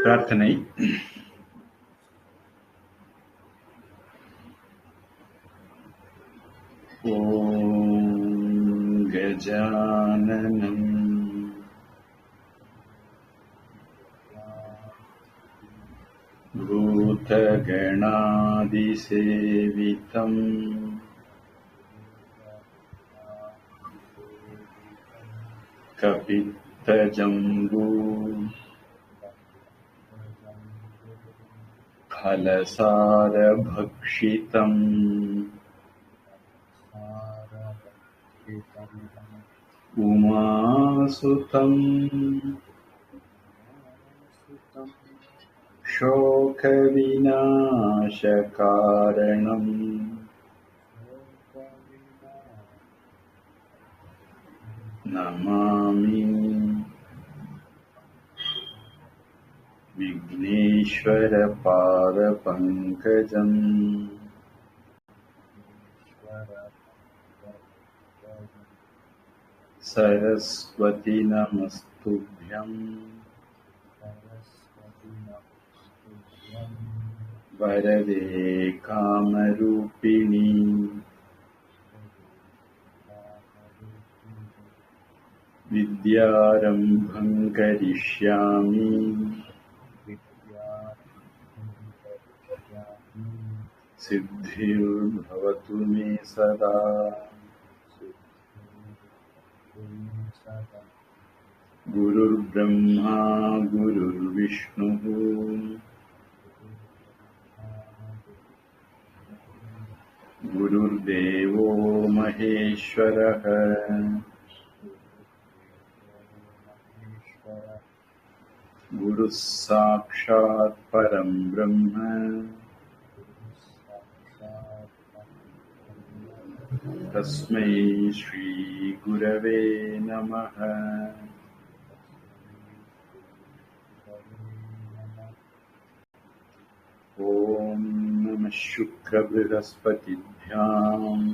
பிரார்த்தனை. ஓம் கஜானனம் பூதகணாதிசேவிதம் கபித்தஜம்பூ ஃபலசாரபக்ஷிதம் உமாசுதம் சோகவிநாசகாரணம் நமாமி விக்னேஸ்வர பாதபங்கஜம். சரஸ்வதி நமஸ்துப்யம் வரதே காமரூபிணி வித்யாரம்பம் கரிஷ்யாமி சித்திர்பவது மே சதா. குருர் பிரம்மா குருர் விஷ்ணு குருர் தேவோ மகேஸ்வரः. குருः சாக்ஷாத் பரம் பிரம்ம தஸ்மை ஸ்ரீ குரவே நமः. ஓம் நமः சுக்ர ப்ரஹஸ்பதிभ्याम्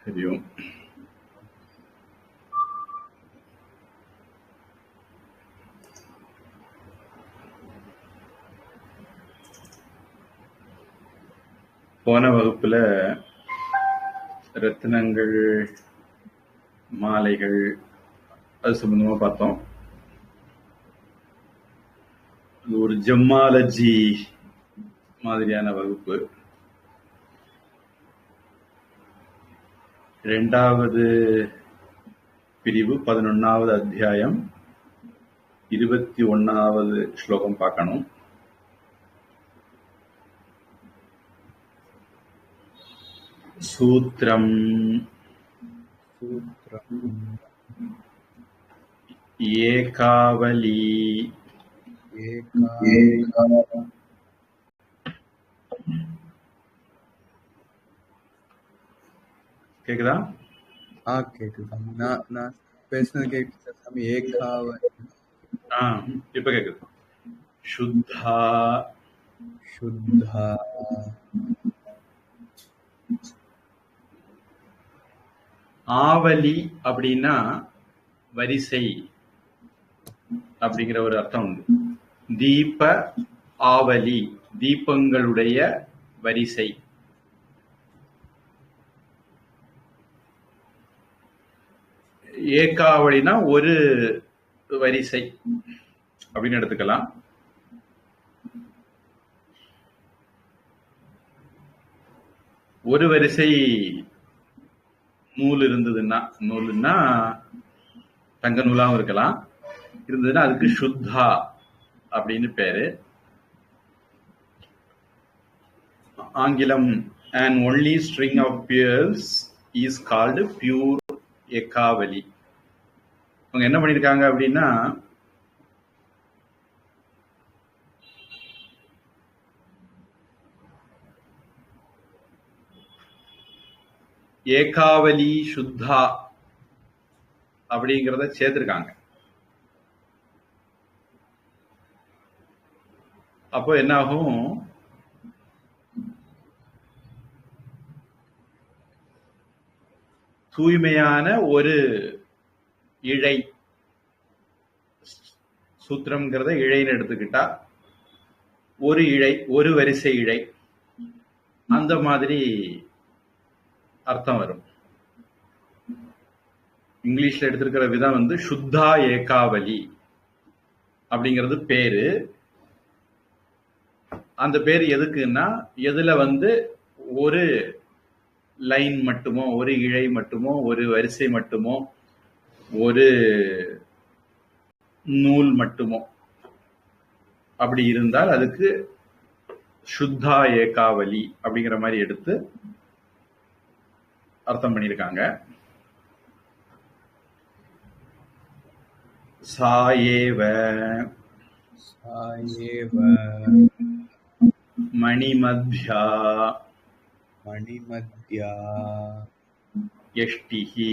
ஹரி ஓம். போன வகுப்புல ரத்தினங்கள், மாலைகள், அது சம்பந்தமா பார்த்தோம். அது ஒரு ஜம்மாலஜி மாதிரியான வகுப்பு. இரண்டாவது பிரிவு 11வது அத்தியாயம் 21வது ஸ்லோகம் பார்க்கணும். சூத்ரம் ஏகாவலி கேக்குதா? கேக்குது. நான் பேசுனது கேக்குது. ஏகாவலி. இப்ப கேக்குது. சுத்தா சுத்தா ஆவலி அப்படின்னா வரிசை அப்படிங்கிற ஒரு அர்த்தம் உண்டு. தீப ஆவலி, தீபங்களுடைய வரிசை. ஏகாவலினா ஒரு வரிசை அப்படின்னு எடுத்துக்கலாம். ஒரு வரிசை நூல் நூலுன்னா தங்க நூலாவும் இருக்கலாம். இருந்ததுன்னா அதுக்கு சுத்தா அப்படின்னு பேரு. ஆங்கிலம் an only string of pearls is called pure ekavali. அவங்க என்ன பண்ணிருக்காங்க அப்படின்னா, ஏகாவலி சுத்தா அப்படிங்கிறத சேர்த்திருக்காங்க. அப்போ என்ன ஆகும், தூய்மையான ஒரு இழை, சூத்திரம்ங்கிறத இழைன்னு எடுத்துக்கிட்டா ஒரு இழை, ஒரு வரிசை இழை, அந்த மாதிரி அர்த்தம் வரும். இங்கிலீஷ்ல எடுத்திருக்கிற விதம் வந்து சுத்தா ஏகாவலி அப்படிங்கிறது பேரு. அந்த பேர் எதுக்குன்னா, எதுல வந்து ஒரு லைன் மட்டுமோ, ஒரு இழை மட்டுமோ, ஒரு வரிசை மட்டுமோ, ஒரு நூல் மட்டுமோ அப்படி இருந்தால் அதுக்கு சுத்தா ஏகாவலி அப்படிங்கிற மாதிரி எடுத்து அர்த்தம் பண்ணியிருக்காங்க. சாயேவ சாயேவ மணிமத்யா மணிமத்யா யஷ்டிஹி.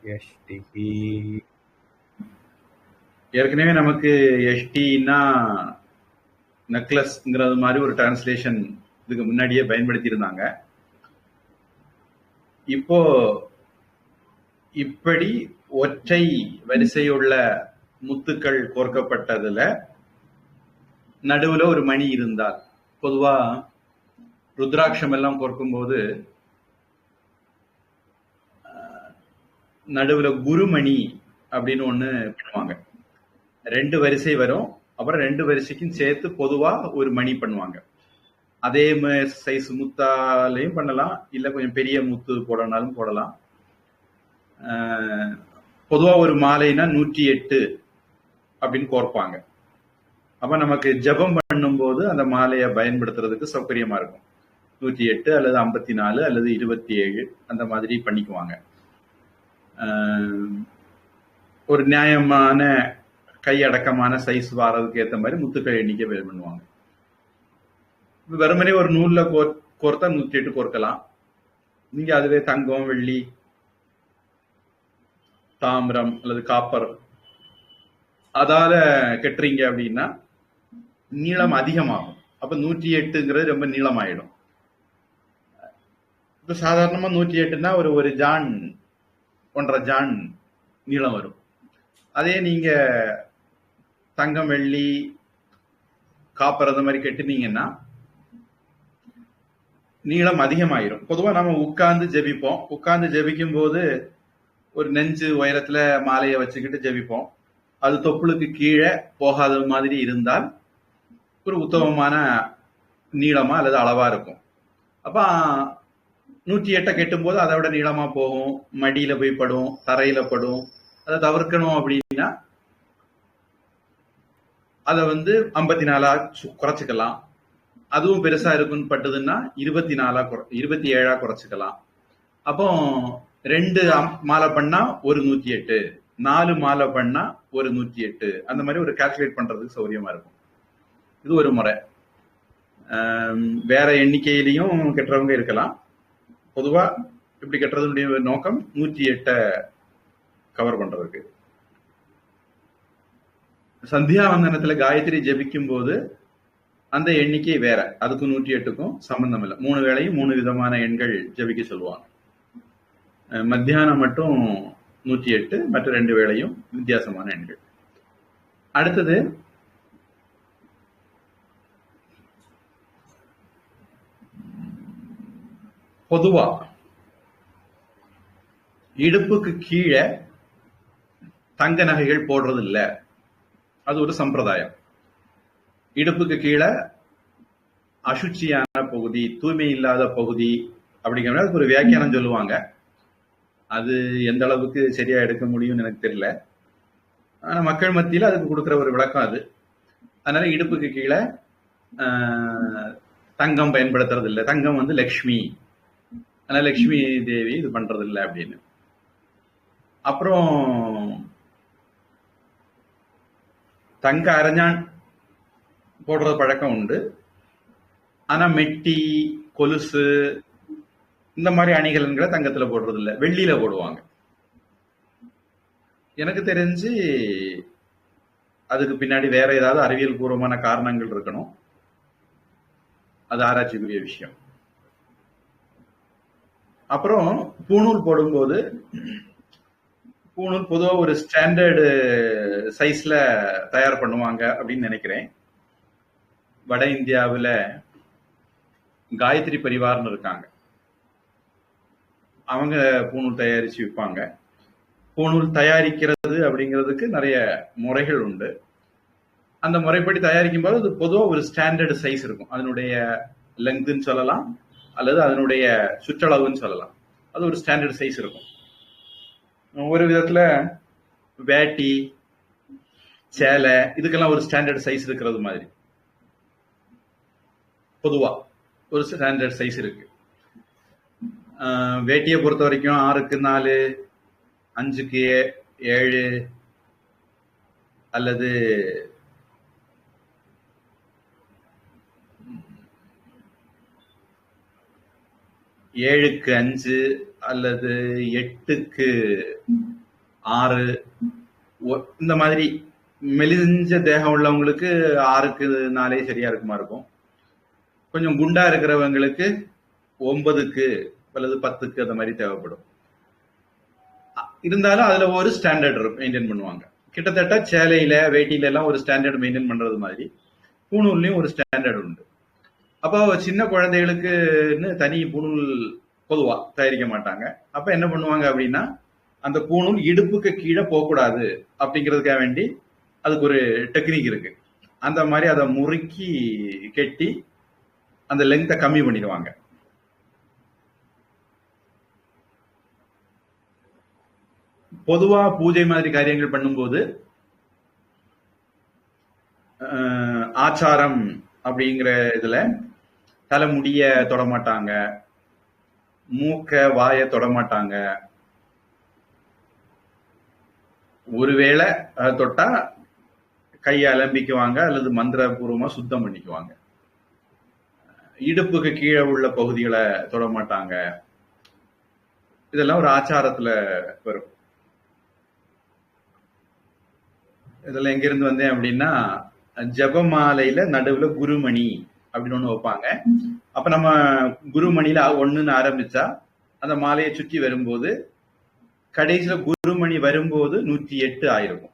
யஷ்டிஹி. ஏற்கனவே நமக்கு எஷ்டின்னா நெக்லஸ்ங்கிறது மாதிரி ஒரு டிரான்ஸ்லேஷன் இதுக்கு முன்னாடியே பயன்படுத்தி இருந்தாங்க. இப்போ இப்படி ஒற்றை வரிசையுள்ள முத்துக்கள் கோர்க்கப்பட்டதுல நடுவுல ஒரு மணி இருந்தால், பொதுவா ருத்ராட்சம் எல்லாம் கோர்க்கும் போது நடுவுல குருமணி அப்படின்னு ஒண்ணு பண்ணுவாங்க. 2 வரிசை வரும், அப்புறம் 2 வரிசைக்கும் சேர்த்து பொதுவா ஒரு மணி பண்ணுவாங்க. அதே சைஸ் முத்தாலையும் பண்ணலாம், இல்ல கொஞ்சம் பெரிய முத்து போடனாலும் போடலாம். பொதுவா ஒரு மாலைனா 108 அப்படின்னு கோர்ப்பாங்க. அப்ப நமக்கு ஜபம் பண்ணும்போது அந்த மாலையை பயன்படுத்துறதுக்கு சௌகரியமா இருக்கும். 108 அல்லது 54 அல்லது 27 அந்த மாதிரி பண்ணிக்குவாங்க. ஒரு நியாயமான கையடக்கமான சைஸ் வாரதுக்கு ஏற்ற மாதிரி முத்துக்கள் எண்ணிக்கை பண்ணுவாங்க. வெறுமனே ஒரு நூல்ல கோர்த்தா 108 கோர்க்கலாம். நீங்க அதுவே தங்கம், வெள்ளி, தாமிரம் அல்லது காப்பர் அதால கட்டுறீங்க அப்படின்னா நீளம் அதிகமாகும். அப்ப 108ங்கிறது ரொம்ப நீளமாயிடும். இப்ப சாதாரணமா 108ன்னா ஒரு ஜான், 1.5 ஜான் நீளம் வரும். அதே நீங்க தங்கம், வெள்ளி, காப்பர் அந்த மாதிரி கட்டுனீங்கன்னா நீளம் அதிகமாயிரும். பொதுவா நம்ம உட்கார்ந்து ஜெபிப்போம். உட்கார்ந்து ஜெபிக்கும் போது ஒரு நெஞ்சு உயரத்துல மாலையை வச்சுக்கிட்டு ஜெபிப்போம். அது தொப்புளுக்கு கீழே போகாத மாதிரி இருந்தால் ஒரு உத்தமமான நீளமா அல்லது அளவா இருக்கும். அப்ப 108 கெட்டும் போது அதை விட நீளமா போகும், மடியில போய் படும், தரையில படும். அதை தவிர்க்கணும் அப்படின்னா அதை வந்து 54 குறைச்சிக்கலாம். அதுவும் பெருசா இருக்குன்னு பட்டதுன்னா 27 குறைச்சிக்கலாம். அப்போ 2 மாலை பண்ணா ஒரு 108, 4 மாலை பண்ணா ஒரு 108, அந்த மாதிரி ஒரு கால்குலேட் பண்றதுக்கு சௌகரியமா இருக்கும். இது ஒரு முறை. வேற எண்ணிக்கையிலையும் கட்டுறவங்க இருக்கலாம். பொதுவா இப்படி கட்டுறதுடைய நோக்கம் 108 கவர் பண்றதுக்கு. சந்தியாவந்தனத்துல காயத்ரி ஜபிக்கும் போது அந்த எண்ணிக்கை வேற, அதுக்கும் 108க்கும் சம்பந்தம் இல்லை. 3 வேளையும் 3 விதமான எண்கள் ஜபிக்க சொல்லுவாங்க. மத்தியானம் மட்டும் 108, மற்ற 2 வேளையும் வித்தியாசமான எண்கள். அடுத்தது பொதுவா இடுப்புக்கு கீழே தங்க நகைகள் போடுறது இல்ல, அது ஒரு சம்பிரதாயம். இடுப்புக்கு கீழே அசுச்சியான பகுதி, தூய்மை இல்லாத பகுதி அப்படிங்கிற ஒரு வியாக்கியானம் சொல்லுவாங்க. அது எந்த அளவுக்கு சரியா எடுக்க முடியும்னு எனக்கு தெரியல. ஆனா மக்கள் மத்தியில அதுக்கு கொடுக்குற ஒரு விளக்கம் அது. அதனால இடுப்புக்கு கீழே தங்கம் பயன்படுத்துறது இல்லை. தங்கம் வந்து லக்ஷ்மி, அதனால லக்ஷ்மி தேவி இது பண்றது இல்லை அப்படின்னு. அப்புறம் தங்க அரஞ்சான் போடுற பழக்கம் உண்டு. ஆனா மெட்டி, கொலுசு இந்த மாதிரி அணிகலன்களை தங்கத்துல போடுறது இல்லை, வெள்ளியில போடுவாங்க. எனக்கு தெரிஞ்சு அதுக்கு பின்னாடி வேற ஏதாவது அறிவியல் பூர்வமான காரணங்கள் இருக்கணும். அது ஆராய்ச்சிக்குரிய விஷயம். அப்புறம் பூணூல் போடும்போது பூணூல் பொதுவா ஒரு ஸ்டாண்டர்டு சைஸ்ல தயார் பண்ணுவாங்க அப்படின்னு நினைக்கிறேன். வட இந்தியாவுல காயத்ரி பரிவார்னு இருக்காங்க. அவங்க பூணூல் தயாரிச்சு விற்பாங்க. பூணூல் தயாரிக்கிறது அப்படிங்கிறதுக்கு நிறைய முறைகள் உண்டு. அந்த முறைப்படி தயாரிக்கும் போது அது பொதுவா ஒரு ஸ்டாண்டர்டு சைஸ் இருக்கும். அதனுடைய லெங்க்த்னு சொல்லலாம், அல்லது அதனுடைய சுற்றளவுன்னு சொல்லலாம். அது ஒரு ஸ்டாண்டர்டு சைஸ் இருக்கும். ஒரு விதத்துல வேட்டி, சேலை இதுக்கெல்லாம் ஒரு ஸ்டாண்டர்ட் சைஸ் இருக்கிறது மாதிரி பொதுவா ஒரு ஸ்டாண்டர்ட் சைஸ் இருக்கு. வேட்டியை பொறுத்த வரைக்கும் 6க்கு 4, 5க்கு 7 அல்லது 7க்கு 5 அல்லது 8க்கு 6 இந்த மாதிரி மெலிஞ்ச தேகம் உள்ளவங்களுக்கு 6க்கு 4 சரியா இருக்குமா இருக்கும். கொஞ்சம் குண்டா இருக்கிறவங்களுக்கு 9க்கு அல்லது 10க்கு அந்த மாதிரி தேவைப்படும். இருந்தாலும் அதுல ஒரு ஸ்டாண்டர்ட் மெயின்டைன் பண்ணுவாங்க. கிட்டத்தட்ட சேலையில வேட்டியில எல்லாம் ஒரு ஸ்டாண்டர்ட் மெயின்டைன் பண்றது மாதிரி பூணூல்லையும் ஒரு ஸ்டாண்டர்ட் உண்டு. அப்போ சின்ன குழந்தைகளுக்குன்னு தனி பூணூல் பொதுவா தயாரிக்க மாட்டாங்க. அப்ப என்ன பண்ணுவாங்க அப்படின்னா, அந்த பூணூல் இடுப்புக்கு கீழே போகக்கூடாது அப்படிங்கிறதுக்காக வேண்டி அதுக்கு ஒரு டெக்னிக் இருக்கு. அந்த மாதிரி அதை முறுக்கி கெட்டி அந்த லெங்க்தை கம்மி பண்ணிடுவாங்க. பொதுவா பூஜை மாதிரி காரியங்கள் பண்ணும்போது ஆச்சாரம் அப்படிங்கிற இதுல தலைமுடிய தொடமாட்டாங்க, மூக்க வாய தொடமாட்டாங்க. ஒருவேளை தொட்டா கையை அலம்பிக்குவாங்க அல்லது மந்திரபூர்வமா சுத்தம் பண்ணிக்குவாங்க. இடுப்புக்கு கீழே உள்ள பகுதிகளை தொடமாட்டாங்க. இதெல்லாம் ஒரு ஆச்சாரத்துல வரும். இதெல்லாம் எங்கிருந்து வந்தேன் அப்படின்னா, ஜபமாலையில நடுவுல குருமணி அப்படின்னு ஒண்ணு வைப்பாங்க. அப்ப நம்ம குருமணியில 1ன்னு ஆரம்பிச்சா அந்த மாலையை சுற்றி வரும்போது கடைசியில குருமணி வரும்போது 108 ஆயிருக்கும்.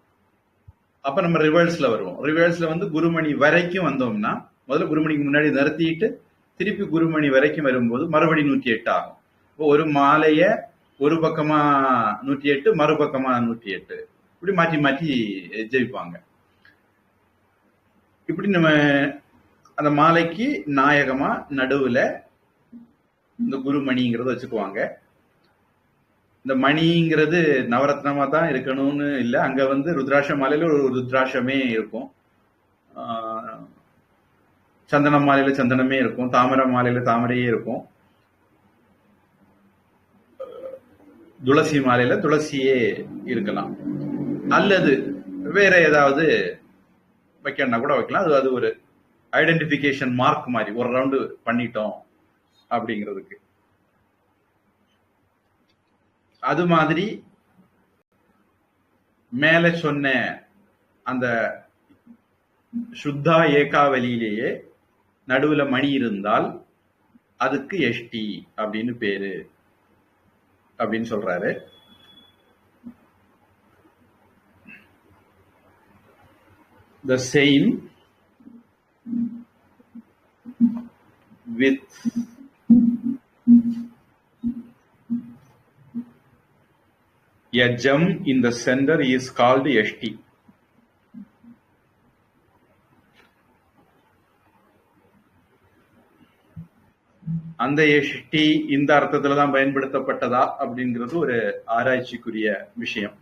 அப்ப நம்ம ரிவர்ஸ்ல வருவோம். ரிவர்ஸ்ல வந்து குருமணி வரைக்கும் வந்தோம்னா, முதல்ல குருமணிக்கு முன்னாடி நிறுத்திட்டு திருப்பி குருமணி வரைக்கும் வரும்போது மறுபடி 108 ஆகும். இப்போ ஒரு மாலைய ஒரு பக்கமா 108, மறுபக்கமா 108, இப்படி மாற்றி மாற்றி ஜெயிப்பாங்க. இப்படி நம்ம அந்த மாலைக்கு நாயகமா நடுவுல இந்த குருமணிங்கிறத வச்சுக்குவாங்க. இந்த மணிங்கிறது நவரத்னமா தான் இருக்கணும்னு இல்லை. அங்க வந்து ருத்ராட்ச மாலையில ஒரு ருத்ராட்சமே இருக்கும், சந்தன மாலையில சந்தனமே இருக்கும், தாமரை மாலையில தாமரையே இருக்கும், துளசி மாலையில துளசியே இருக்கலாம், அல்லது வேற ஏதாவது வைக்கணும்னா கூட வைக்கலாம். அது ஒரு ஐடென்டிபிகேஷன் மார்க் மாதிரி ஒரு ரவுண்டு பண்ணிட்டோம் அப்படிங்கிறதுக்கு. அது மாதிரி மேல சொன்ன அந்த சுத்தா ஏகாவலியிலேயே நடுவுல மணி இருந்தால் அதுக்கு எஷ்டி அப்படின்னு பேரு அப்படின்னு சொல்றாரு. The same with a gem in the center is called yashti. அந்த எஷ்டி இந்த அர்த்தத்துல தான் பயன்படுத்தப்பட்டதா அப்படிங்கிறது ஒரு ஆராய்ச்சிக்குரிய விஷயம்.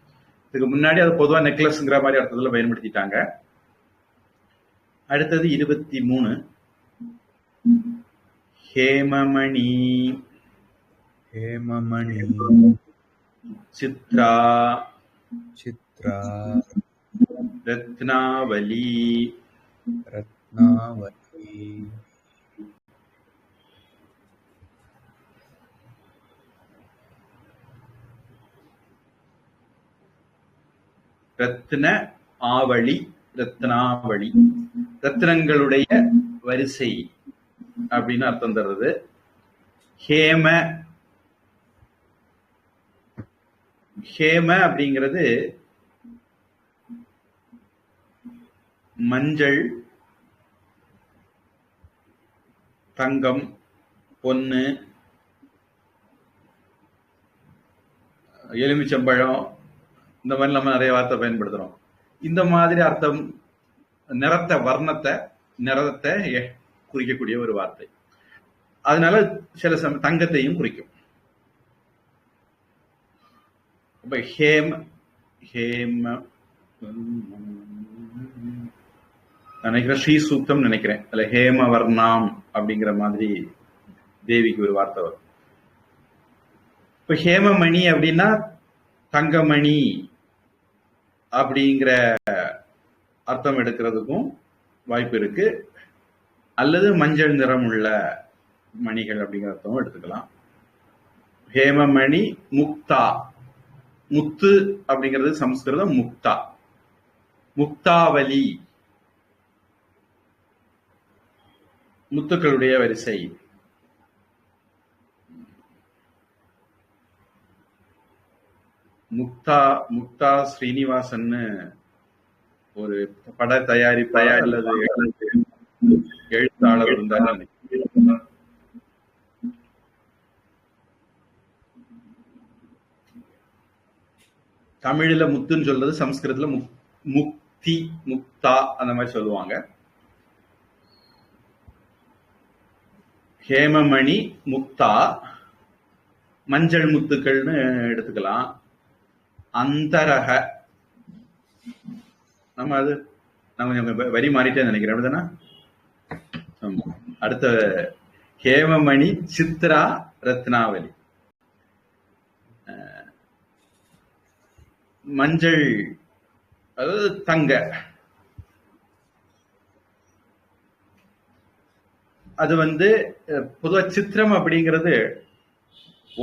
இதுக்கு முன்னாடி அது பொதுவா நெக்லஸ்ங்கிற மாதிரி அர்த்தத்துல பயன்படுத்திட்டாங்க. அடுத்தது 23 ஹேமமணி. ஹேமமணி சித்ரா சித்ரா ரத்னாவலி ரத்னாவலி ரத்ன ஆவளி ரத்னாவளி ரத்னங்களுடைய வரிசை அப்படின்னு அர்த்தம் தருது. ஹேம ஹேம அப்படிங்கிறது மஞ்சள், தங்கம், பொன்னு, எலுமிச்சம்பழம், இந்த மாதிரி நம்ம நிறைய வார்த்தை பயன்படுத்துறோம். இந்த மாதிரி அர்த்தம், நிறத்தை, நிறத்தை குறிக்கக்கூடிய ஒரு வார்த்தை. அதனால சில தங்கத்தையும் குறிக்கும். அப்ப நினைக்கிறேன் ஸ்ரீ சூக்தம் நினைக்கிறேன். அதுல ஹேம வர்ணாம் அப்படிங்கிற மாதிரி தேவிக்கு ஒரு வார்த்தை வரும். இப்ப ஹேமமணி அப்படின்னா தங்கமணி அப்படிங்கிற அர்த்தம் எடுக்கிறதுக்கும் வாய்ப்பு இருக்கு. அல்லது மஞ்சள் நிறம் உள்ள மணிகள் அப்படிங்கிற அர்த்தமும் எடுத்துக்கலாம். ஹேமமணி முக்தா, முத்து அப்படிங்கிறது சம்ஸ்கிருதம் முக்தா. முக்தாவலி, முத்துக்களுடைய வரிசை. முக்தா ஸ்ரீனிவாசன் ஒரு பட தயாரிப்பாளர் அல்லது எழுத்தாளர் இருந்தார். தமிழ்ல முத்துன்னு சொல்றது சம்ஸ்கிருதத்துல முக்தி, முக்தா அந்த மாதிரி சொல்லுவாங்க. ஹேமமணி முக்தா, மஞ்சள் முத்துக்கள்னு எடுத்துக்கலாம். அந்தரக, நம்ம வரி மாறிட்டே நினைக்கிறேன், அப்படிதானே? அடுத்த ஹேமமணி சித்ரா ரத்னாவலி, மஞ்சள் அதாவது தங்க. அது பொதுவா சித்திரம் அப்படிங்கிறது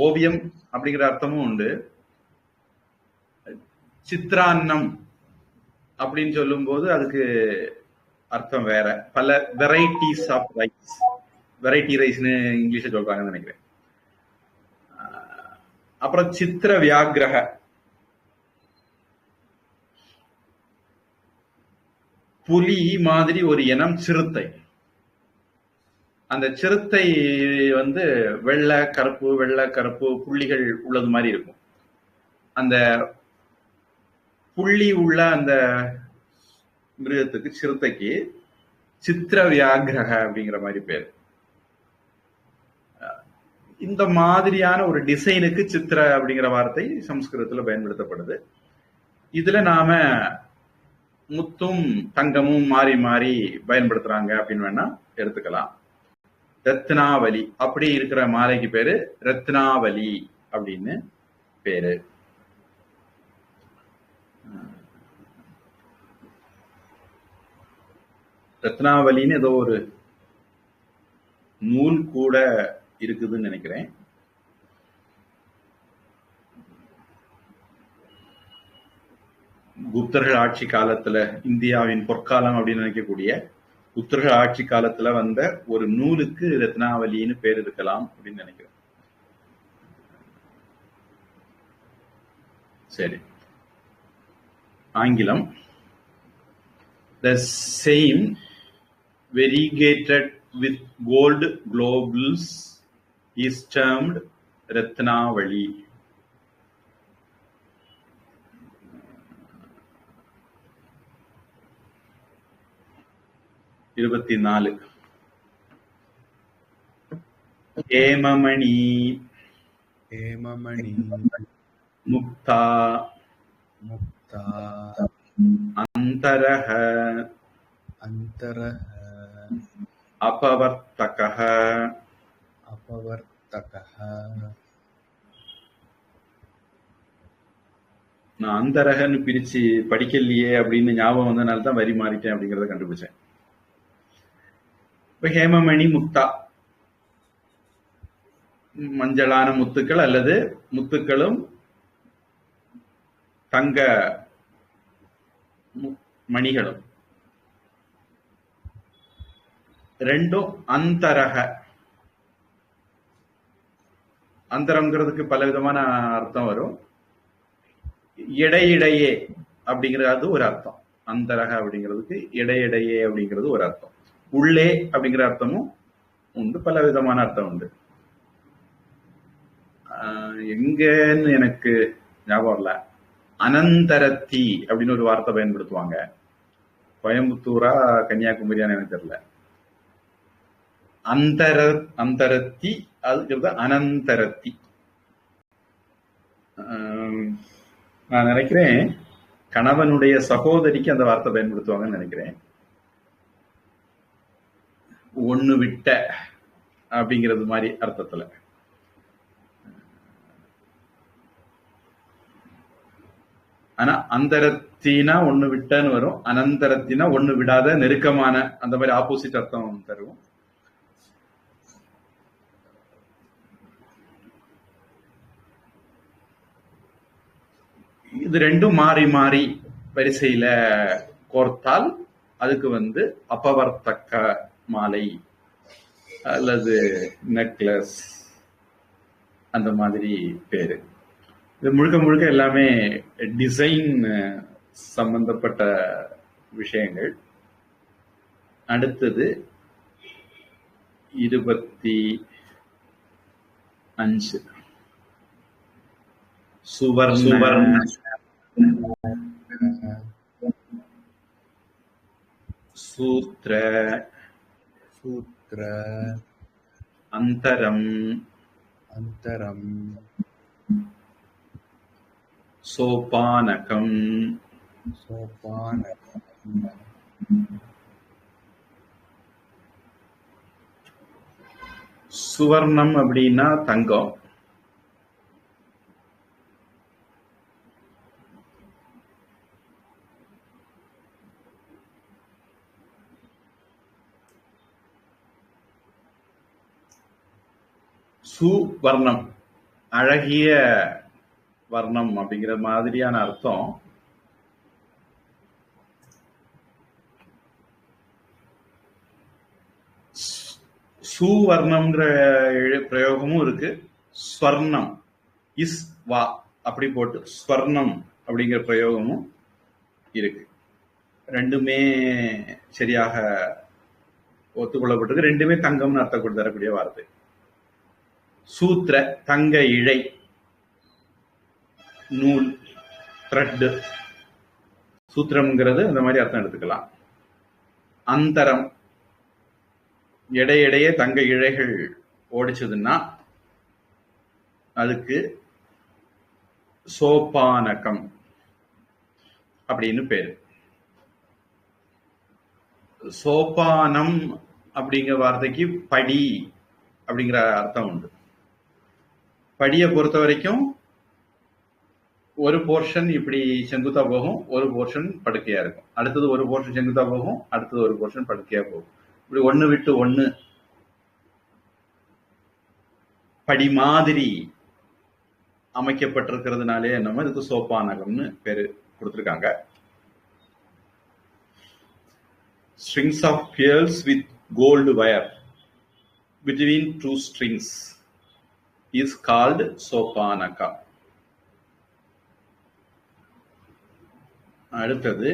ஓவியம் அப்படிங்கிற அர்த்தமும் உண்டு. சித்ரான்னம் அப்படின்னு சொல்லும் போது அதுக்கு அர்த்தம் வேற. பல வெரைட்டிஸ் ஆஃப் ரைஸ், வெரைட்டி ரைஸ்னு இங்கிலீஷ்ல சொல்றாங்கன்னு நினைக்கிறேன். அப்புறம் சித்திர வியாகிரக, புலி மாதிரி ஒரு இனம் சிறுத்தை. அந்த சிறுத்தை வெள்ளை கருப்பு புள்ளிகள் உள்ளது மாதிரி இருக்கும். அந்த புள்ளி உள்ள அந்த மிருகத்துக்கு, சிறுத்தைக்கு சித்திர வியாகிரக அப்படிங்கிற மாதிரி பேர். இந்த மாதிரியான ஒரு டிசைனுக்கு சித்திர அப்படிங்கிற வார்த்தை சம்ஸ்கிருதத்துல பயன்படுத்தப்படுது. இதுல நாம முத்தும் தங்கமும் மாறி மாறி பயன்படுத்துறாங்க அப்படின்னு வேணா எடுத்துக்கலாம். ரத்னாவலி, அப்படி இருக்கிற மாலைக்கு பேரு ரத்னாவலி அப்படின்னு பேரு. ரத்னாவலின்னு ஏதோ ஒரு நூல் கூட இருக்குதுன்னு நினைக்கிறேன். குப்தர்கள் ஆட்சி காலத்துல, இந்தியாவின் பொற்காலம் அப்படின்னு நினைக்கக்கூடிய குப்தர்கள் ஆட்சி காலத்துல வந்த ஒரு நூலுக்கு ரத்னாவலின்னு பேர் இருக்கலாம் அப்படின்னு நினைக்கிறேன். சரி, ஆங்கிலம். The same variegated with gold globules is termed Ratnavali. இருபத்தி ஹேமமணி, ஹேமமணி முக்தா, முக்தா அந்தரஹ, அந்தரஹ அபவர்த்தகஹ, அபவர்த்தகஹ. நான் அந்தரகன்னு பிரிச்சு படிக்கலையே அப்படின்னு ஞாபகம் வந்தனால தான் வரி மாறிட்டேன் அப்படிங்கறத கண்டுபிடிச்சேன். இப்ப ஹேமமணி முக்தா, மஞ்சளான முத்துக்கள் அல்லது முத்துக்களும் தங்க மணிகளும் ரெண்டும். அந்தரக, அந்தரங்கிறதுக்கு பல விதமான அர்த்தம் வரும். இடையிடையே அப்படிங்கிறது ஒரு அர்த்தம். அந்தரக அப்படிங்கிறதுக்கு இடையிடையே அப்படிங்கிறது ஒரு அர்த்தம். உள்ளே அப்படிங்கிற அர்த்தமும் உண்டு, பல விதமான அர்த்தம் உண்டு. எங்கன்னு எனக்கு ஞாபகம் இல்ல. அனந்தரத்தி அப்படின்னு ஒரு வார்த்தை பயன்படுத்துவாங்க. கோயம்புத்தூரா கன்னியாகுமரியான்னு எனக்கு தெரியல. அந்தரத்தி அதுங்கிறது அனந்தரத்தி. நான் நினைக்கிறேன் கணவனுடைய சகோதரிக்கு அந்த வார்த்தை பயன்படுத்துவாங்கன்னு நினைக்கிறேன். ஒண்ணு விட்ட அப்படிங்கிறது மாதிரி அர்த்தத்துல. ஆனா அந்தரத்தினா ஒண்ணு விட்டன்னு வரும், அனந்தரத்தினா ஒண்ணு விடாத நெருக்கமான, அந்த மாதிரி ஆப்போசிட் அர்த்தம் தரும். இது ரெண்டும் மாறி மாறி வரிசையில கோர்த்தால் அதுக்கு அபவர்த்தக்க மாலை அல்லது நெக்லஸ் அந்த மாதிரி பேரு. இது முழுக்க முழுக்க எல்லாமே டிசைன் சம்பந்தப்பட்ட விஷயங்கள். அடுத்தது 25 சுவர்ண சூத்ர சூத்ர அந்தரம் அந்தரம் சோபானகம் சோபானகம் சுவர்ணம் அப்படின்னா தங்கம். சுவர்ணம் அழகிய வர்ணம் அப்படிங்கிற மாதிரியான அர்த்தம். சுவர்ணம்ங்கிற பிரயோகமும் இருக்கு. ஸ்வர்ணம் இஸ் வா அப்படி போட்டு ஸ்வர்ணம் அப்படிங்கிற பிரயோகமும் இருக்கு. ரெண்டுமே சரியாக ஒத்துக்கொள்ளப்பட்டிருக்கு. ரெண்டுமே தங்கம்னு அர்த்தம் தரக்கூடிய வார்த்தை. சூத்திர தங்க இழை, நூல், த்ரெட். சூத்திரம்ங்கிறது அந்த மாதிரி அர்த்தம் எடுத்துக்கலாம். அந்தரம் இடையிடையே தங்க இழைகள் ஓடிச்சதுன்னா அதுக்கு சோபானகம் அப்படின்னு பேரு. சோபானம் அப்படிங்கிற வார்த்தைக்கு படி அப்படிங்கிற அர்த்தம் உண்டு. படியை பொறுத்த வரைக்கும் ஒரு போர்ஷன் இப்படி செங்குத்தா போகும், ஒரு போர்ஷன் படுக்கையா இருக்கும். அடுத்தது ஒரு போர்ஷன் செங்குத்தா போகும், அடுத்தது ஒரு போர்ஷன் படுக்கையா போகும். இப்படி ஒண்ணு விட்டு ஒண்ணு படி மாதிரி அமைக்கப்பட்டிருக்கிறதுனாலே நம்ம இதுக்கு சோபானகம்னு பேரு கொடுத்திருக்காங்க. Strings of pearls with gold wire between two strings is called sopanaka. அடுத்தது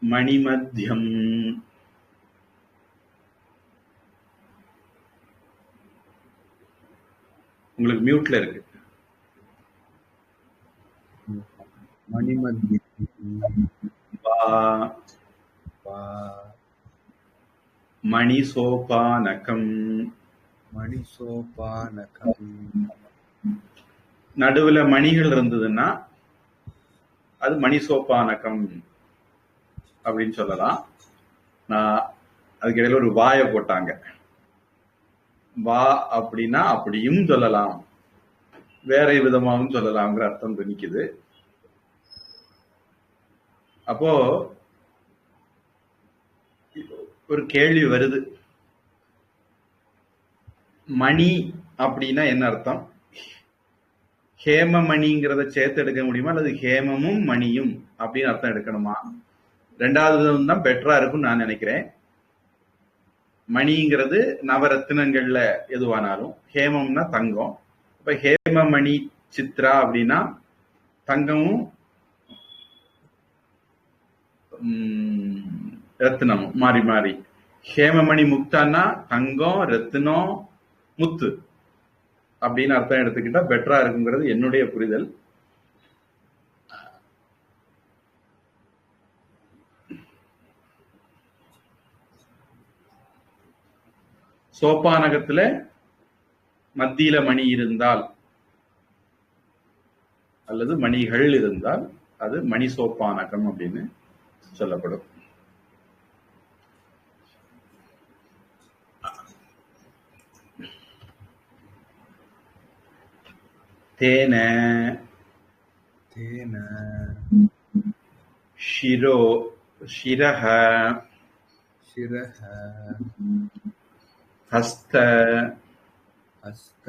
மணிமத்தியம். உங்களுக்கு மியூட்ல இருக்கு. மணிமத்தியம் மணி சோபானகம். மணி சோபானகம். நடுவுல மணிகள் இருந்ததுன்னா அது மணி சோபானகம் அப்படின்னு சொல்லலாம். நான் அதுக்கு இடையில ஒரு வாயை போட்டாங்க. வா அப்படின்னா அப்படியும் சொல்லலாம், வேற விதமாகவும் சொல்லலாம்ங்கிற அர்த்தம் நிக்குது. அப்போ ஒரு கேள்வி வருது, மணி அப்படின்னா என்ன அர்த்தம், ஹேமமணிங்கிறத சேர்த்து எடுக்க முடியுமா அல்லது ஹேமமும் மணியும் அப்படின்னு அர்த்தம் எடுக்கணுமா? ரெண்டாவது விதம் தான் பெட்டரா இருக்கும்னு நான் நினைக்கிறேன். மணிங்கிறது நவரத்தினங்கள்ல எதுவானாலும், ஹேமம்னா தங்கம். இப்ப ஹேமமணி சித்ரா அப்படின்னா தங்கமும் ரத்தினமும் மாறி மாறி. ஹேமமணி முக்தான்னா தங்கம், ரத்தினம், முத்து அப்படின்னு அர்த்தம் எடுத்துக்கிட்டா பெட்டரா இருக்குங்கிறது என்னுடைய புரிதல். சோப்பானகத்துல மத்தியில மணி இருந்தால் அல்லது மணிகள் இருந்தால் அது மணி சோப்பானகம் அப்படின்னு சொல்லப்படும். தேன தேன ஷிரோ ஷிரஹ சிரஹ ஹஸ்த ஹஸ்த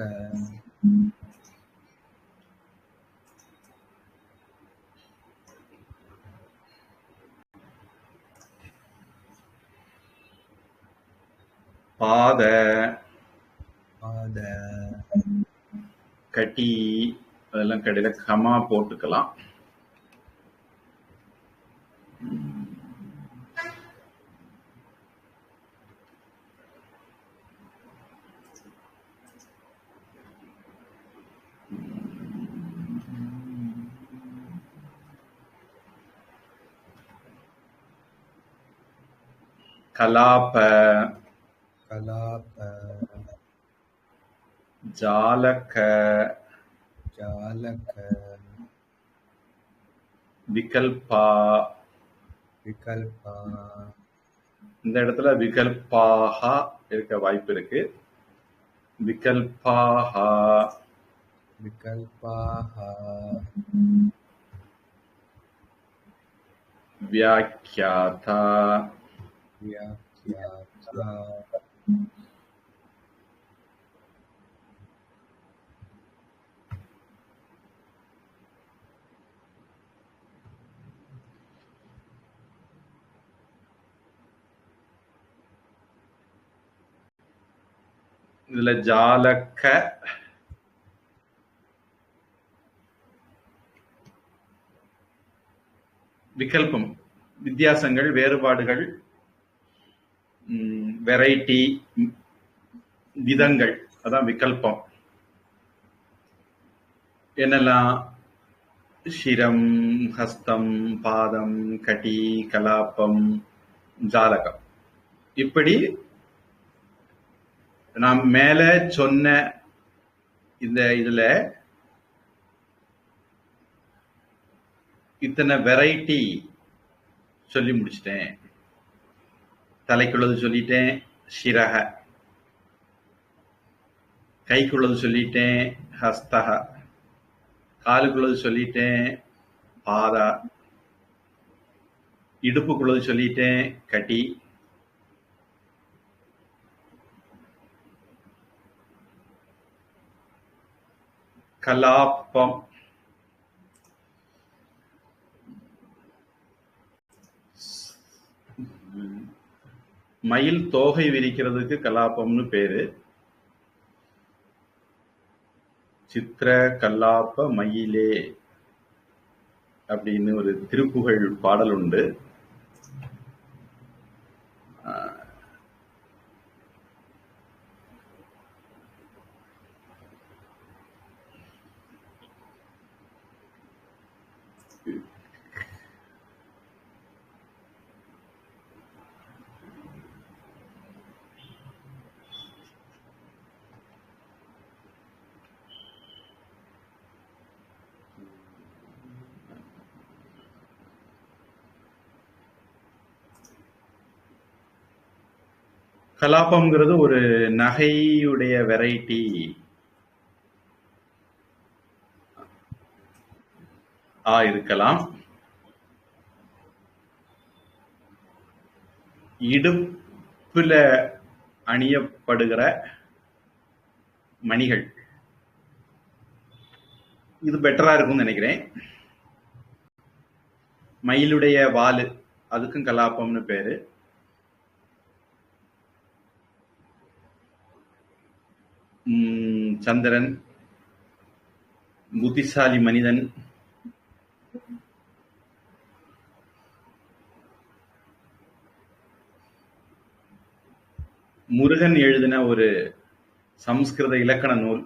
பாத பாத கட்டி அதெல்லாம் கடையில கமா போட்டுக்கலாம். கலாப கலாப ஜாலக ஜாலக விகல்பா. விகல்பா இந்த இடத்துல விகல்பாஹா இருக்க வாய்ப்பு இருக்கு. விகல்பாஹா விகல்பாஹ வியாக்கியாதா வியாக்கியாதா இதுல ஜாலக்க விகல்பம், வித்தியாசங்கள், வேறுபாடுகள், வெரைட்டி, விதங்கள், அதான் விகல்பம். என்னெல்லாம்? சிரம், ஹஸ்தம், பாதம், கட்டி, கலாபம், ஜாலகம். இப்படி நாம் மேல சொன்ன இதுல இத்தனை வெரைட்டி சொல்லி முடிச்சிட்டேன். தலைக்குள்ளது சொல்லிட்டேன் சிரக, கைக்குள்ளது சொல்லிட்டேன் ஹஸ்தக, காலுக்குள்ளது சொல்லிட்டேன் பாதா, இடுப்புக்குள்ளது சொல்லிட்டேன் கட்டி, கலாப்பம், மயில் தோகை விரிக்கிறதுக்கு கலாப்பம்னு பேரு. சித்திர கல்லாப்ப மயிலே அப்படின்னு ஒரு திருப்புகழ் பாடல் உண்டு. கலாப்பம்ங்கிறது ஒரு நகையுடைய வெரைட்டி. இருக்கலாம். இடுப்புல அணியப்படுகிற மணிகள், இது பெட்டரா இருக்கும்னு நினைக்கிறேன். மயிலுடைய வாலு, அதுக்கும் கலாப்பம்னு பேரு. சந்திரன், புத்திசாலி மனிதன், முருகன் எழுதின ஒரு சம்ஸ்கிருத இலக்கண நூல்,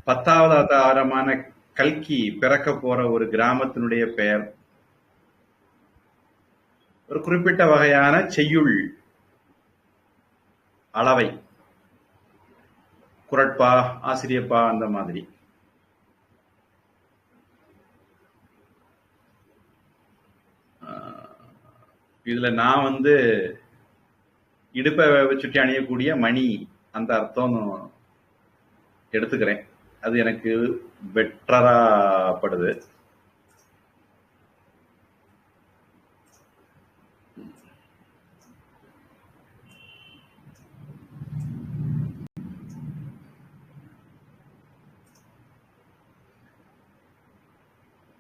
10வது அவதாரமான கல்கி பிறக்க போற ஒரு கிராமத்தினுடைய பெயர், ஒரு குறிப்பிட்ட வகையான செய்யுள் அளவை, குரட்பா, ஆசிரியப்பா, அந்த மாதிரி. இதுல நான் இடுப்பை சுற்றி அணியக்கூடிய மணி அந்த அர்த்தம் எடுத்துக்கிறேன். அது எனக்கு பெட்டரா படுது.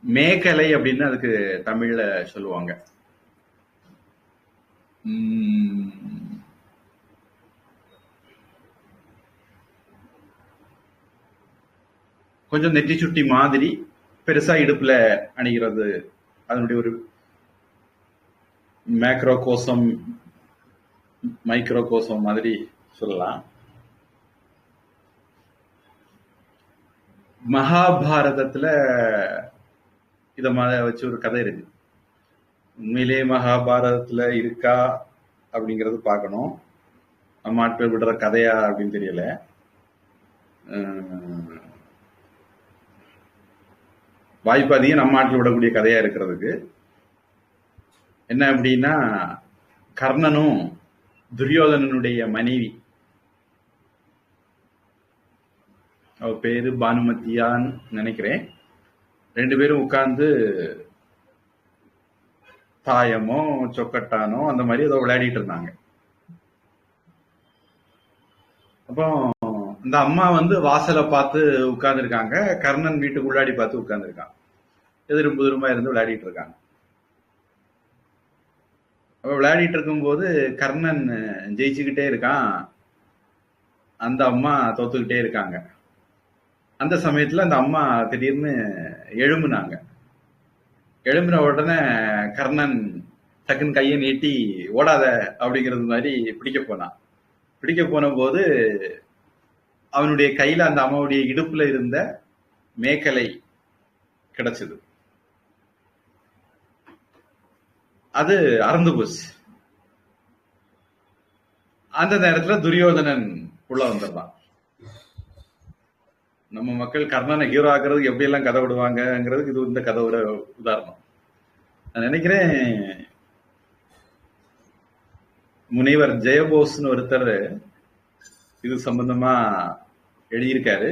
மேகலை அப்படின்னு அதுக்கு தமிழ்ல சொல்லுவாங்க. கொஞ்சம் நெற்றி சுட்டி மாதிரி பெருசா இடுப்புல அணிகிறது, அதனுடைய ஒரு மேக்ரோ கோசம் மைக்ரோ கோசம் மாதிரி சொல்லலாம். மகாபாரதத்துல இத மாதிரி வச்சு ஒரு கதை இருக்கு. உண்மையிலேயே மகாபாரதத்துல இருக்கா அப்படிங்கறது பார்க்கணும். நம்ம ஆட்கள் விடுற கதையா அப்படின்னு தெரியல. வாய்ப்பு அதிகம் நம்ம ஆட்கள் விடக்கூடிய கதையா இருக்கிறதுக்கு. என்ன அப்படின்னா, கர்ணனும் துரியோதனனுடைய மனைவி, அவ பேரு பானுமதியான்னு நினைக்கிறேன், 2 பேரும் உட்கார்ந்து தாயமோ சொக்கட்டானோ அந்த மாதிரி ஏதோ விளையாடிட்டு இருந்தாங்க. அப்போ இந்த அம்மா வாசலை பார்த்து உட்கார்ந்து இருக்காங்க, கர்ணன் வீட்டுக்குள்ளாடி பார்த்து உட்கார்ந்து இருக்கான், எதிரும் புதிருமா இருந்து விளையாடிட்டு இருக்காங்க. அப்ப விளையாடிட்டு இருக்கும்போது கர்ணன் ஜெயிச்சுக்கிட்டே இருக்கான், அந்த அம்மா தோத்துக்கிட்டே இருக்காங்க. அந்த சமயத்துல அந்த அம்மா திடீர்னு எழும்புனாங்க. எழும்பின உடனே கர்ணன் டக்குன்னு கையை நீட்டி ஓடாத அப்படிங்கிறது மாதிரி பிடிக்க போனான். பிடிக்க போன போது அவனுடைய கையில அந்த அம்மாவுடைய இடுப்புல இருந்த மேகலை கிடைச்சது. அது அறந்து போச்சு. அந்த நேரத்துல துரியோதனன் உள்ள வந்துடலாம். நம்ம மக்கள் கர்ணனை ஹீரோ ஆக்குறதுக்கு எப்படி எல்லாம் கதை விடுவாங்கிறதுக்கு இது இந்த கதை ஒரு உதாரணம். நான் நினைக்கிறேன் முனைவர் ஜெயபோஸ்னு ஒருத்தர் இது சம்பந்தமா எழுதியிருக்காரு.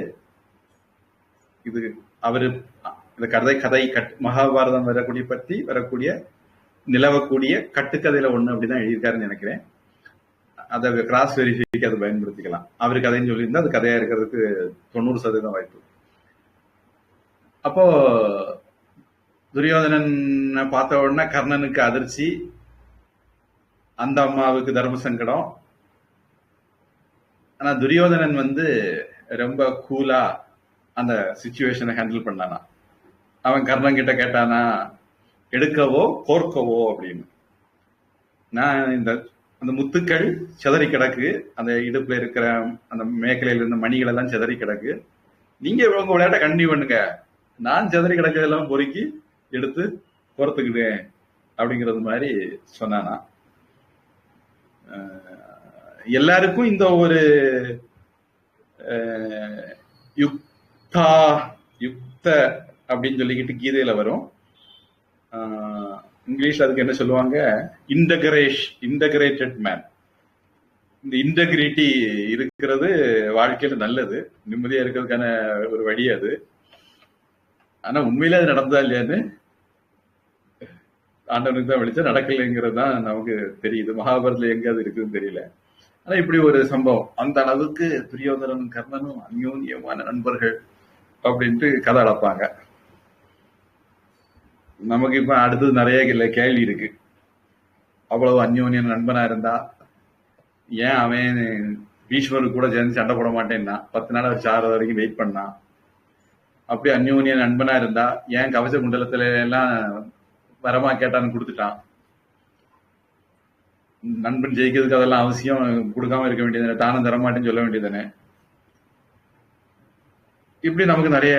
இது அவரு இந்த கதை மகாபாரதம் வரக்கூடிய நிலவக்கூடிய கட்டுக்கதையில ஒண்ணு அப்படிதான் எழுதியிருக்காருன்னு நினைக்கிறேன். அதை கிராஸ் வெரிஃபிக்கு அதை பயன்படுத்திக்கலாம். அவரு கதைன்னு சொல்லியிருந்தா அது கதையா இருக்கிறதுக்கு 90% வாய்ப்பு. அப்போ துரியோதனன் பார்த்த உடனே கர்ணனுக்கு அதிர்ச்சி, அந்த அம்மாவுக்கு தர்ம சங்கடம். ஆனா துரியோதனன் ரொம்ப கூலா அந்த சிச்சுவேஷனை ஹேண்டில் பண்ணானா. அவன் கர்ணன் கிட்ட கேட்டானா, எடுக்கவோ கோர்க்கவோ அப்படின்னு. நான் அந்த முத்துக்கள் சிதறி கிடக்கு, அந்த இடுப்புல இருக்கிற அந்த மேக்கலையில இருந்த மணிகள் எல்லாம் சிதறி கிடக்கு, நீங்க உங்க விளையாட்ட கண்டினியூ பண்ணுங்க, நான் சிதறி கிடக்கிறதெல்லாம் பொறுக்கி எடுத்து பொறுத்துக்கிட்டேன் அப்படிங்கிறது மாதிரி சொன்னானா. எல்லாருக்கும் இந்த ஒரு யுக்த அப்படின்னு சொல்லிக்கிட்டு கீதையில வரும். இங்கிலீஷ்ல அதுக்கு என்ன சொல்லுவாங்க, இன்டகிரேட்டட் மேன். இந்த இன்டகிரிட்டி இருக்கிறது வாழ்க்கையில நல்லது, நிம்மதியா இருக்கிறதுக்கான ஒரு வழி அது. ஆனா உண்மையில அது நடந்ததா இல்லையான்னு ஆண்டவனுக்கு தான் வெளிச்சம், நடக்கலைங்கிறது தான் நமக்கு தெரியுது. மகாபாரதத்துல எங்க அது இருக்குதுன்னு தெரியல. ஆனா இப்படி ஒரு சம்பவம், அந்த அளவுக்கு துரியோதனனும் கர்ணனும் அந்யோன்யமான நண்பர்கள் அப்படின்ட்டு கதை அளப்பாங்க. நமக்கு இப்ப அடுத்தது நிறைய கேள்வி இருக்கு. அவ்வளவு அந்யோன்ய நண்பனா இருந்தா ஏன் அவன் பீஷ்மருக்கு கூட சேர்ந்து சண்டை போட மாட்டேன்னா 10 நாள் வச்சு 6 வரைக்கும் வெயிட் பண்ணான்? அப்படி அந்யோன்ய நண்பனா இருந்தா ஏன் கவச குண்டலத்துல எல்லாம் வரமா கேட்டான்னு கொடுத்துட்டான்? நண்பன் ஜெயிக்கிறதுக்கு அதெல்லாம் அவசியம் கொடுக்காம இருக்க வேண்டியது, தானும் தரமாட்டேன்னு சொல்ல வேண்டியதானே? இப்படி நமக்கு நிறைய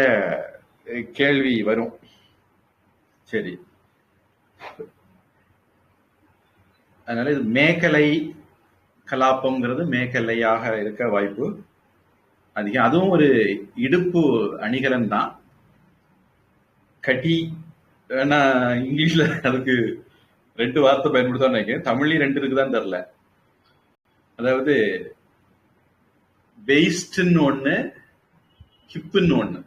கேள்வி வரும். சரி, அதனால இது மேகலை கலாப்பம்ங்கிறது மேகலையாக இருக்க வாய்ப்பு அதிகம். அதுவும் ஒரு இடுப்பு அணிகலன் தான். கட்டி, ஏன்னா இங்கிலீஷ்ல அதுக்கு 2 வார்த்தை பயன்படுத்த நினைக்கிறேன், தமிழ்லயும் 2 இருக்குதான் தெரியல. அதாவது வெயிஸ்ட்ன்னு ஒண்ணு, ஹிப்புன்னு ஒண்ணு.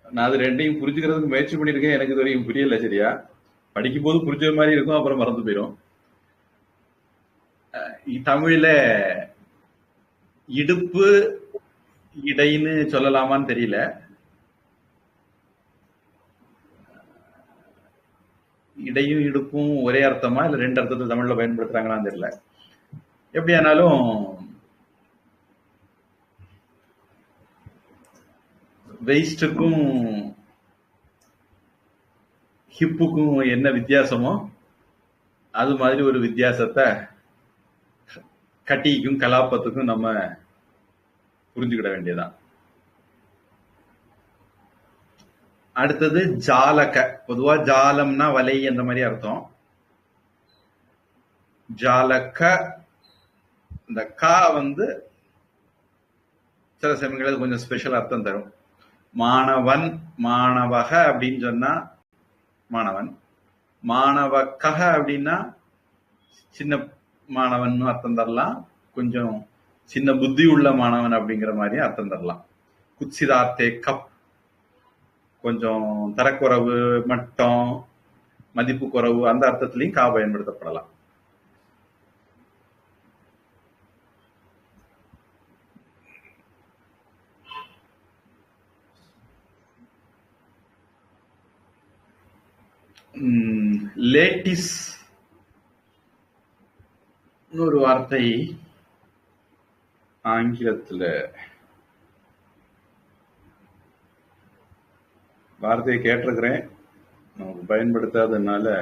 நான் அது 2ஐயும் புரிஞ்சுக்கிறதுக்கு முயற்சி பண்ணிருக்கேன், எனக்கு இது வரைக்கும் புரியல. சரியா, படிக்கும் போது புரிஞ்ச மாதிரி இருக்கும், அப்புறம் மறந்து போயிடும். தமிழ்ல இடுப்பு இடைன்னு சொல்லலாமான்னு தெரியல. இடையும் இடுப்பும் ஒரே அர்த்தமா இல்ல 2 அர்த்தத்தை தமிழ்ல பயன்படுத்துறாங்களான்னு தெரியல. எப்படியானாலும் வெயிஸ்டுக்கும் ஹிப்புக்கும் என்ன வித்தியாசமோ அது மாதிரி ஒரு வித்தியாசத்தை கட்டிக்கும் கலாப்பத்துக்கும் நம்ம புரிஞ்சுக்கிட வேண்டியதான். அடுத்தது ஜாலக. பொதுவா ஜாலம்னா வலை அந்த மாதிரி அர்த்தம். ஜாலக, இந்த கா சில சமயங்களுக்கு கொஞ்சம் ஸ்பெஷல் அர்த்தம் தரும். மாணவன், மாணவக அப்படின்னு சொன்னா மாணவன். மாணவக்கக அப்படின்னா சின்ன மாணவன் அர்த்தம் தரலாம், கொஞ்சம் சின்ன புத்தி உள்ள மாணவன் அப்படிங்கிற மாதிரி அர்த்தம் தரலாம். குத்சிதார்த்தே கப், கொஞ்சம் தரக்குறைவு, மட்டம், மதிப்பு குறைவு, அந்த அர்த்தத்திலையும் கா பயன்படுத்தப்படலாம். லேட்டிஸ் ஒரு வார்த்தை ஆங்கிலத்துல, வார்த்தையை கேட்டிருக்கிறேன், நமக்கு பயன்படுத்தாதனால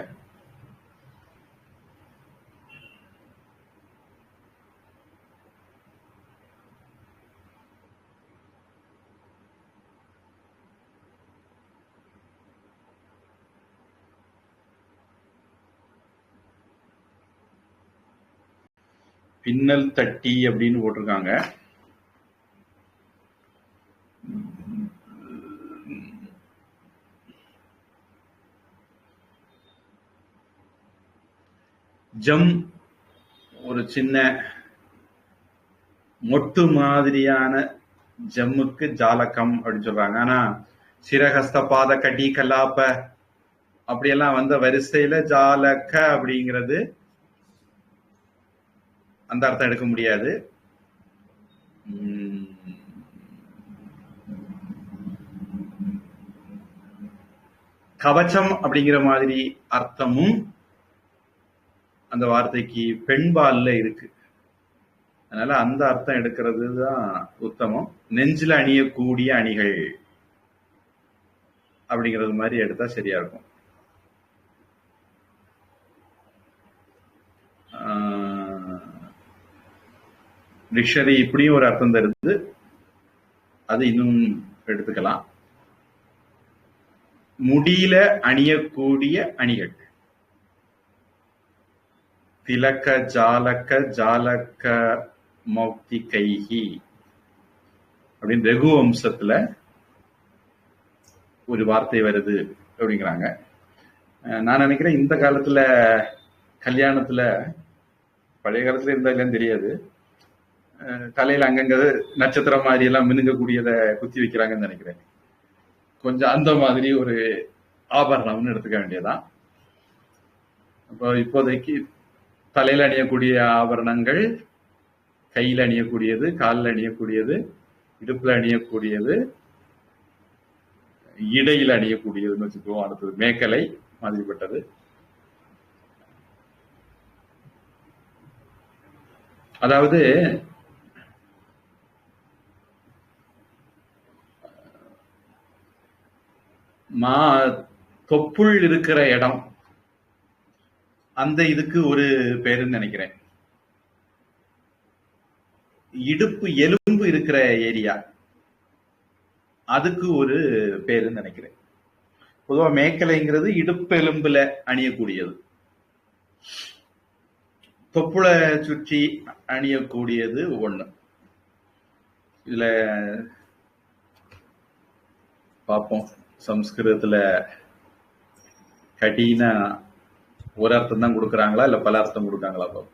பின்னல் தட்டி அப்படின்னு போட்டிருக்காங்க. ஜம், ஒரு சின்ன மொட்டு மாதிரியான ஜம்முக்கு ஜாலகம் அப்படின்னு சொல்றாங்க. ஆனா சிரஹஸ்த பாத கட்டி கலாப்ப அப்படியெல்லாம் வந்த வரிசையில ஜாலக அப்படிங்கிறது அந்த அர்த்தம் எடுக்க முடியாது. கவச்சம் அப்படிங்கிற மாதிரி அர்த்தமும் அந்த வார்த்தைக்கு பெண்பால்ல இருக்கு. அதனால அந்த அர்த்தம் எடுக்கிறது தான் உத்தமம். நெஞ்சில அணியக்கூடிய அணிகள் அப்படிங்கிறது மாதிரி எடுத்தா சரியா இருக்கும். டிக்ஷனரி இப்படியும் ஒரு அர்த்தம் தருது, அது இன்னும் எடுத்துக்கலாம். முடியில அணியக்கூடிய அணிகள், திலக்க ஜாலக்க ஜாலக்க மௌக்தி கைஹி அப்படின்னு ரகு வம்சத்துல ஒரு வார்த்தை வருது அப்படிங்கிறாங்க. நான் நினைக்கிறேன் இந்த காலத்துல கல்யாணத்துல, பழைய காலத்துல இருந்தா இல்லைன்னு தெரியாது, தலையில அங்கங்க நட்சத்திரம் மாதிரி எல்லாம் மினுங்கக்கூடியத குத்தி வைக்கிறாங்கன்னு நினைக்கிறேன். கொஞ்சம் அந்த மாதிரி ஒரு ஆபரணம்னு எடுத்துக்க வேண்டியதான். இப்போ இப்போதைக்கு தலையில அணியக்கூடிய ஆபரணங்கள், கையில் அணியக்கூடியது, காலில் அணியக்கூடியது, இடுப்புல அணியக்கூடியது, இடையில் அணியக்கூடியதுன்னு வச்சுக்குவோம். அடுத்தது மேக்கலை மாதிரிப்பட்டது. அதாவது தொப்புள் இருக்கிற இடம், அந்த இதுக்கு ஒரு பேருன்னு நினைக்கிறேன். இடுப்பு எலும்பு இருக்கிற ஏரியா, அதுக்கு ஒரு பேருன்னு நினைக்கிறேன். பொதுவா மேக்கலைங்கிறது இடுப்பு எலும்புல அணியக்கூடியது, தொப்புள சுற்றி அணியக்கூடியது ஒண்ணு. இதுல பார்ப்போம், சம்ஸ்கிருதத்துல கடினா ஒரு அர்த்தம் தான் கொடுக்குறாங்களா இல்ல பல அர்த்தம் கொடுக்காங்களா பார்ப்போம்.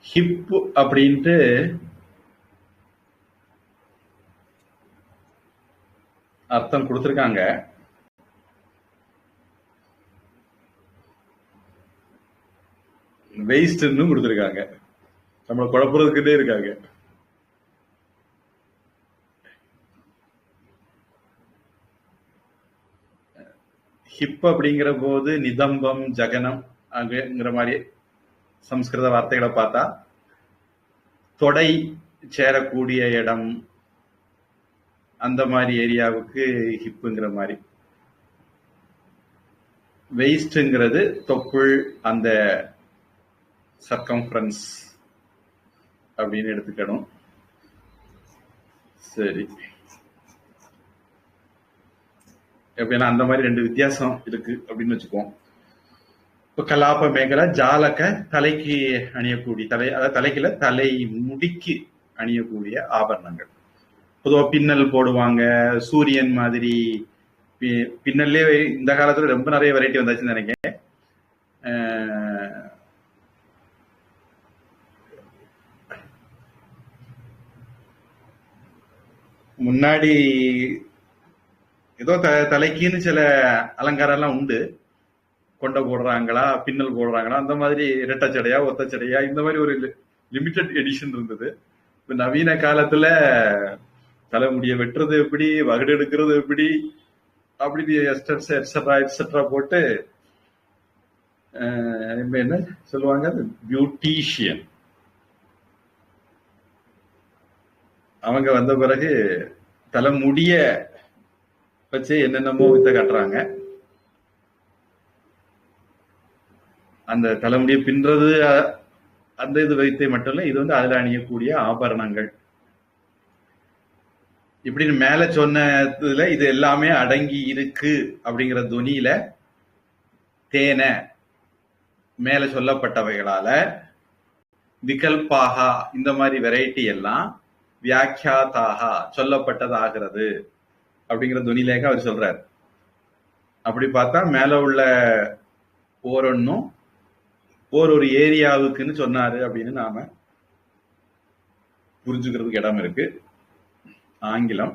ஹிப் அப்படின்ட்டு அர்த்தம் கொடுத்திருக்காங்க. வெயிஸ்ட்னு கொடுத்திருக்காங்க. நம்மளை குழப்பறதுக்கிட்டே இருக்காங்க. ஹிப் அப்படிங்கிற போது நிதம்பம், ஜகனம் அங்கிற மாதிரி சம்ஸ்கிருத வார்த்தைகளை பார்த்தா தொடை சேரக்கூடிய இடம், அந்த மாதிரி ஏரியாவுக்கு ஹிப்புங்கிற மாதிரி. வெயிஸ்ட்ங்கிறது தொப்புள், அந்த சர்க்கம்ஃபரன்ஸ் அப்படின்னு எடுத்துக்கணும். சரி, எப்படின்னா அந்த மாதிரி ரெண்டு வித்தியாசம் இருக்கு அப்படின்னு வச்சுக்குவோம். இப்ப கலாப மேகலை ஜாலக தலைக்கு அணியக்கூடிய அதாவது தலைக்குல தலை முடிக்கு அணியக்கூடிய ஆபரணங்கள். பொதுவாக பின்னல் போடுவாங்க, சூரியன் மாதிரி பின்னல்லே இந்த காலத்துல ரொம்ப நிறைய வெரைட்டி வந்தாச்சுன்னு நினைக்கிறேன். முன்னாடி ஏதோ தலைக்குன்னு சில அலங்காரம் எல்லாம் உண்டு. கொண்டை போடுறாங்களா, பின்னல் போடுறாங்களா, அந்த மாதிரி இரட்டச்சடையா ஒத்தச்சடையா இந்த மாதிரி ஒரு லிமிடெட் எடிஷன் இருந்தது. இப்ப நவீன காலத்துல தலைமுடிய வெட்டுறது எப்படி, வகடு எடுக்கிறது எப்படி, அப்படி எக்ஸெட்ரா போட்டு என்ன சொல்லுவாங்க, பியூட்டிஷியன் அவங்க வந்த பிறகு தலைமுடிய வச்சு என்னென்னமோ வித்த காட்டுறாங்க. அந்த தலைமுடியை பின்றது அந்த இது வைத்து மட்டும் இல்ல, இது வந்து அதுல அணியக்கூடிய ஆபரணங்கள். இப்படின்னு மேல சொன்னதுல இது எல்லாமே அடங்கி இருக்கு அப்படிங்கிற துணியில தேன மேல சொல்லப்பட்டவைகளால விகல்பாகா இந்த மாதிரி வெரைட்டி எல்லாம் வியாக்கியாதாகா சொல்லப்பட்டதாகிறது அப்படிங்கிற துணியிலேக்க அவர் சொல்றாரு. அப்படி பார்த்தா மேல உள்ள ஓரொன்னும் ஒரு ஏரியாவுக்குன்னு சொன்னாரு அப்படின்னு நாம புரிஞ்சுக்கிறதுக்கு இடம் இருக்கு. ஆங்கிலம்.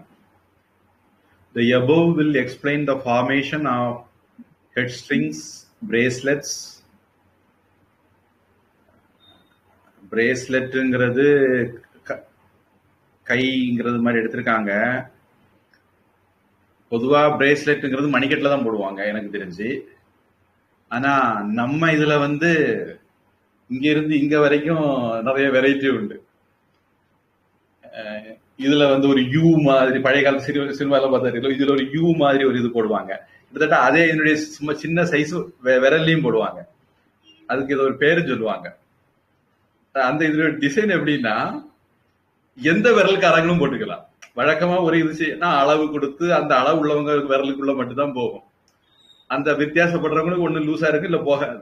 The above will explain the formation of head strings, bracelets. பிரேஸ்லெட்ங்கிறது கைங்கிறது மாதிரி எடுத்திருக்காங்க. பொதுவா பிரேஸ்லெட்ங்கிறது மணிக்கட்டுல தான் போடுவாங்க எனக்கு தெரிஞ்சு. ஆனா நம்ம இதுல வந்து இங்க இருந்து இங்க வரைக்கும் நிறைய வெரைட்டி உண்டு. இதுல வந்து ஒரு யூ மாதிரி பழைய கால சினிமால பார்த்தா இதுல ஒரு யூ மாதிரி ஒரு இது போடுவாங்க. கிட்டத்தட்ட அதே என்னுடைய சின்ன சைஸ் விரல்லையும் போடுவாங்க. அதுக்கு இது ஒரு பேரு சொல்லுவாங்க. அந்த இதுல டிசைன் எப்படின்னா எந்த விரலுக்காரங்களும் போட்டுக்கலாம். வழக்கமா ஒரு இது செய்யணும், அளவு கொடுத்து அந்த அளவு உள்ளவங்க விரலுக்குள்ள மட்டும்தான் போகும். அந்த வித்தியாசப்படுறவங்களுக்கு ஒண்ணு லூசா இருக்கு, இல்ல போகாது.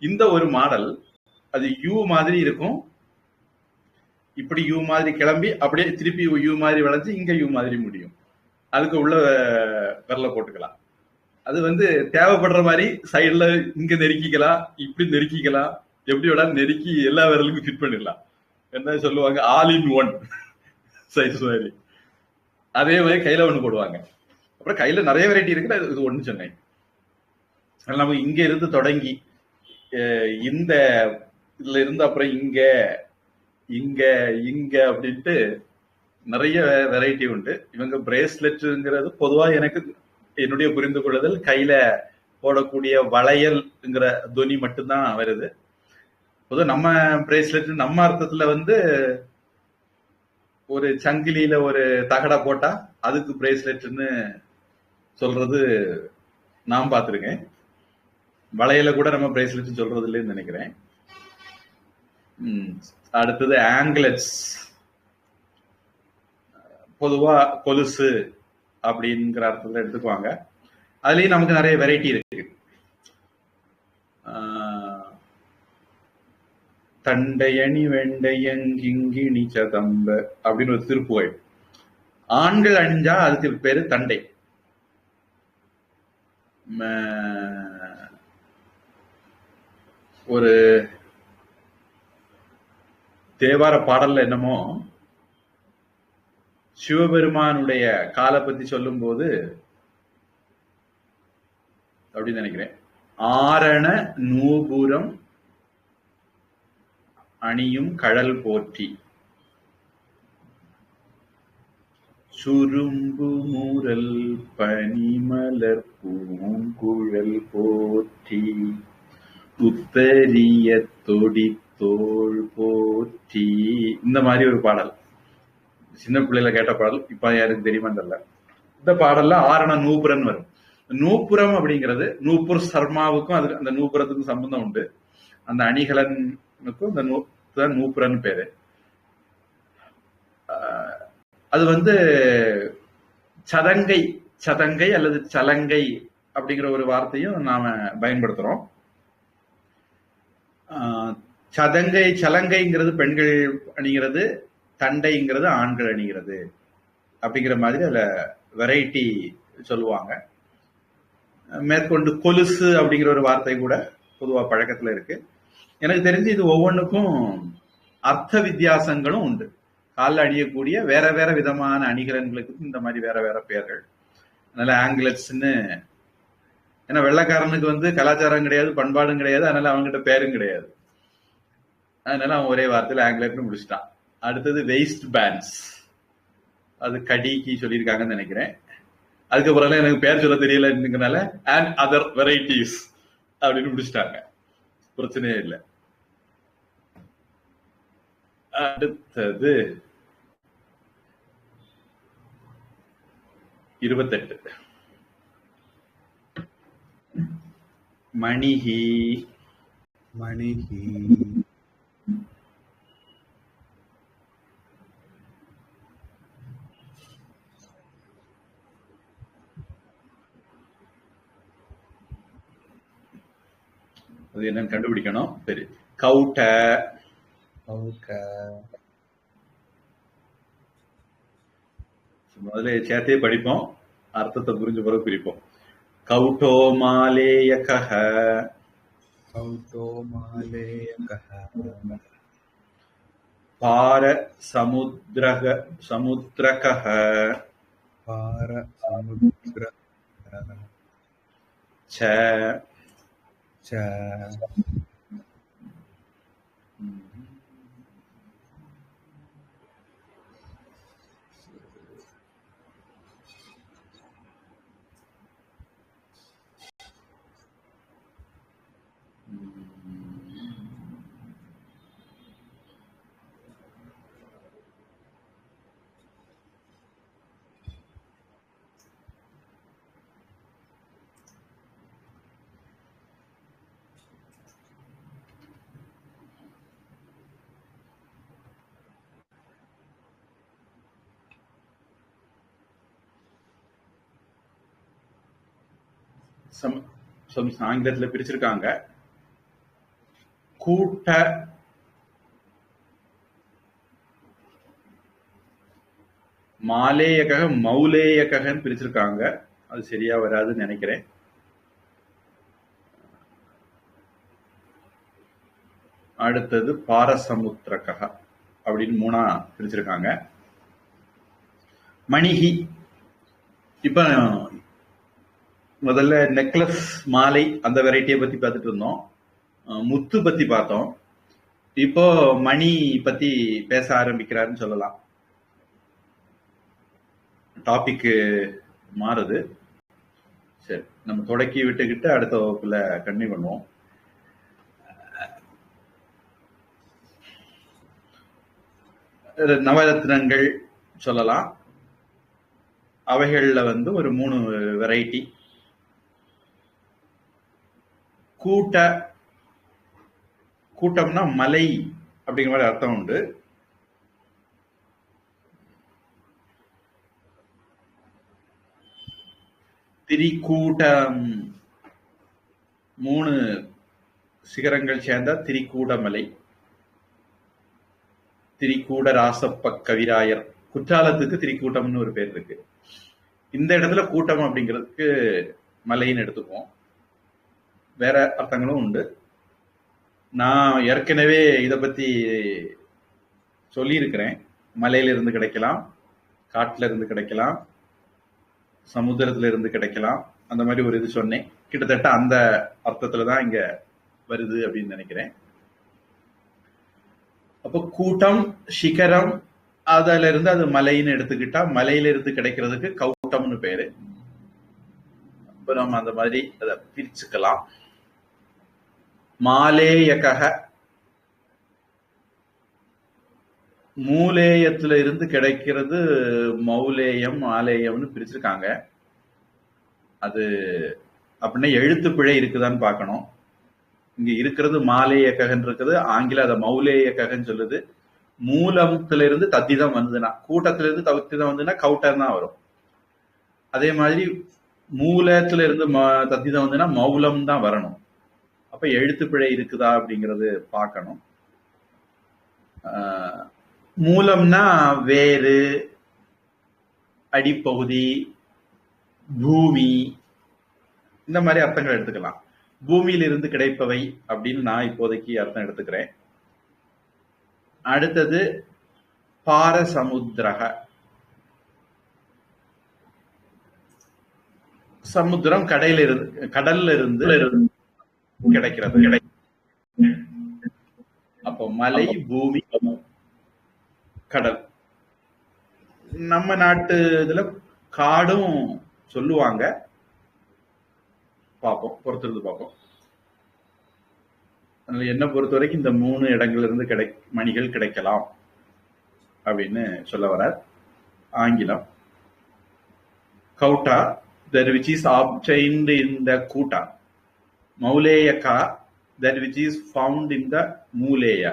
இந்த ஒரு மாடல் அது யூ மாதிரி இருக்கும், இப்படி யூ மாதிரி கிளம்பி அப்படியே திருப்பி யூ மாதிரி வளைஞ்சு இங்க யூ மாதிரி முடியும். அதுக்கு உள்ள விரல போட்டுக்கலாம். அது வந்து தேவைப்படுற மாதிரி சைடுல இங்க நெருக்கிக்கலாம், இப்படி நெருக்கிக்கலாம், எப்படி வேணா நெருக்கி எல்லா விரலுக்கும் ஃபிட் பண்ணிடலாம். என்ன சொல்லுவாங்க, ஆல் இன் ஒன் சைஸ் மாதிரி. அதே மாதிரி கையில ஒண்ணு போடுவாங்க. அப்புறம் கையில நிறைய வெரைட்டி இருக்கு, இது ஒண்ணு சொன்னேன். நம்ம இங்க இருந்து தொடங்கி இந்த இதுல இருந்து அப்புறம் இங்க இங்க இங்க அப்படின்ட்டு நிறைய வெரைட்டி உண்டு. இவங்க பிரேஸ்லெட்ங்கிறது பொதுவா எனக்கு என்னுடைய புரிந்து கொள்ளுதல் கையில போடக்கூடிய வளையல்ங்கிற துணி மட்டும்தான் வருது. பொதுவாக நம்ம பிரேஸ்லெட் நம்ம அர்த்தத்துல வந்து ஒரு சங்கிலியில ஒரு தகடை போட்டா அதுக்கு பிரேஸ்லெட்னு சொல்றது நான் பார்த்திருக்கேன். வளையல கூட நம்ம பிரேஸ்லெட் சொல்றது இல்லைன்னு நினைக்கிறேன். அடுத்தது ஆங்கிலட்ஸ், பொதுவா கொலுசு அப்படிங்கிற அர்த்தத்துல எடுத்துக்குவாங்க. அதுலயும் நமக்கு நிறைய வெரைட்டி இருக்கு. தண்டையணி வெண்டையங்கிங்கிணி சதம்ப அப்படின்னு ஒரு திருப்புகழ். ஆண்கள் அணிஞ்சா அதுக்கு பேரு தண்டை. ஒரு தேவார பாடல்ல என்னமோ சிவபெருமானுடைய காலை பத்தி சொல்லும் போது அப்படின்னு நினைக்கிறேன், ஆரண நூபுரம் அணியும் கழல் போற்றி, சுரும்பு மூரல் பனிமலர் பூங்குழல் போற்றி, உத்தரிய தொடி தோள் போற்றி. இந்த மாதிரி ஒரு பாடல், சின்ன பிள்ளைல கேட்ட பாடல், இப்ப யாருக்கு தெரியுமா தெரியல. இந்த பாடல்ல ஆரண நூபுரன் வரும். நூப்புரம் அப்படிங்கிறது நூப்புர் சர்மாவுக்கும் அது அந்த நூப்புரத்துக்கும் சம்பந்தம் உண்டு. அந்த அணிகலனுக்கும் இந்த நூப்புரன் பேரு. அது வந்து சதங்கை சதங்கை அல்லது சலங்கை அப்படிங்கிற ஒரு வார்த்தையும் நாம பயன்படுத்துறோம். சதங்கை சலங்கைங்கிறது பெண்கள் அணிகிறது, தண்டைங்கிறது ஆண்கள் அணிகிறது அப்படிங்கிற மாதிரி அதுல வெரைட்டி சொல்லுவாங்க. மேற்கொண்டு கொலுசு அப்படிங்கிற ஒரு வார்த்தை கூட பொதுவா பழக்கத்துல இருக்கு. எனக்கு தெரிஞ்சு இது ஒவ்வொன்றுக்கும் அர்த்த வித்தியாசங்களும் உண்டு. காலில் அணியக்கூடிய வேற வேற விதமான அணிகலன்களுக்கு இந்த மாதிரி வேற வேற பெயர்கள். அதனால ஆங்கிலட்ஸ்ன்னு, ஏன்னா வெள்ளைக்காரனுக்கு வந்து கலாச்சாரம் கிடையாது, பண்பாடும் கிடையாது, அதனால அவங்ககிட்ட பேரும் கிடையாது. அதனால அவன் ஒரே வார்த்தையில ஆங்கிலட்னு முடிச்சிட்டான். அடுத்தது வெயிஸ்ட் பேண்ட்ஸ், அது கடிக்கு சொல்லியிருக்காங்கன்னு நினைக்கிறேன். அதுக்கப்புறம் எனக்கு பேர் சொல்ல தெரியலங்கிறதுனால அண்ட் அதர் வெரைட்டிஸ் அப்படின்னு முடிச்சிட்டாங்க. பிரச்சனையே இல்லை. அடுத்தது 28 மணிஹி. மணிஹி அது என்னன்னு கண்டுபிடிக்கணும். சரி, கவுட்ட. முதல்ல சேர்த்தே படிப்போம், அர்த்தத்தை புரிஞ்ச பிறகு பிரிப்போம். கவுட்டோ மாலேயகஹ, கௌட்டோ மாலேயகஹ, பார சமுத்ரக சமுத்ரகஹ, பார சமுத்ர ச ச ஆங்கிலத்துல பிரிச்சிருக்காங்க. கூட்ட மாலேயக மௌலேயகன்னு பிரிச்சிருக்காங்க. அது சரியா வராதுன்னு நினைக்கிறேன். அடுத்தது பாரசமுத்திரக அப்படின்னு 3ஆ பிரிச்சிருக்காங்க. மணிகி, இப்ப முதல்ல நெக்லஸ் மாலை அந்த வெரைட்டியை பத்தி பார்த்துட்டு இருந்தோம். முத்து பத்தி பார்த்தோம். இப்போ மணி பத்தி பேச ஆரம்பிக்கிறாருன்னு சொல்லலாம். டாபிக் மாறுது. சரி, நம்ம தொடக்கி விட்டுக்கிட்டு அடுத்த வகுப்புல கண்டினியூ பண்ணுவோம். நவரத்னங்கள் சொல்லலாம். அவைகள்ல ஒரு 3 வெரைட்டி. கூட்டம்னா மலை அப்படிங்கிற மாதிரி அர்த்தம் உண்டு. திரிகூட்டம் 3 சிகரங்கள் சேர்ந்த திரிகூடமலை. திரிகூட ராசப்ப கவிராயர், குற்றாலத்துக்கு திரிகூட்டம்னு ஒரு பேர் இருக்கு. இந்த இடத்துல கூட்டம் அப்படிங்கிறதுக்கு மலைன்னு எடுத்துக்குவோம். வேற அர்த்தங்களும் உண்டு. நான் ஏற்கனவே இதை பத்தி சொல்லியிருக்கிறேன். மலையில இருந்து கிடைக்கலாம், காட்டுல இருந்து கிடைக்கலாம், சமுத்திரத்துல இருந்து கிடைக்கலாம். அந்த மாதிரி ஒரு இது சொன்னேன். கிட்டத்தட்ட அந்த அர்த்தத்துலதான் இங்க வருது அப்படின்னு நினைக்கிறேன். அப்போ கூட்டம், சிகரம், அதுல இருந்து அது மலைன்னு எடுத்துக்கிட்டா மலையில இருந்து கிடைக்கிறதுக்கு கௌட்டம்னு பேரு. அப்ப நம்ம அந்த மாதிரி அதை பிரிச்சுக்கலாம். மாலேயக, மூலேயத்துல இருந்து கிடைக்கிறது மௌலேயம், மாலேயம்னு பிரிச்சிருக்காங்க. அது அப்படின்னா எழுத்து பிழை இருக்குதான்னு பார்க்கணும். இங்க இருக்கிறது மாலேயகன்னு இருக்குது, ஆங்கில அதை மௌலேயகன்னு சொல்லுது. மூலத்துல இருந்து தத்திதம் வந்ததுன்னா, கூட்டத்துல இருந்து தத்திதம் வந்ததுன்னா கௌட்டம் தான் வரும். அதே மாதிரி மூலத்துல இருந்து தத்திதம் வந்ததுன்னா மௌலம் தான் வரணும். அப்ப எழுத்து பிழை இருக்குதா அப்படிங்கிறது பார்க்கணும். மூலம்னா வேறு, அடிப்பகுதி, பூமி, இந்த மாதிரி அர்த்தங்கள் எடுத்துக்கலாம். பூமியில இருந்து கிடைப்பவை அப்படின்னு நான் இப்போதைக்கு அர்த்தம் எடுத்துக்கிறேன். அடுத்தது பாரசமுத்திரக, சமுத்திரம் கடல்ல இருந்து கிடைக்கிறது. அப்போ மலை, பூமி, கடல். நம்ம நாட்டு இதுல காடும் சொல்லுவாங்க. பார்ப்போம், பொறுத்திருந்து பார்ப்போம். அதனால என்ன பொறுத்த வரைக்கும் இந்த 3 இடங்கள்ல இருந்து மணிகள் கிடைக்கலாம் அப்படின்னு சொல்ல வரார். ஆங்கிலம் கௌட்டா, that which is obtained in the kuta. Mauleyaka, that which is found in the Muleya.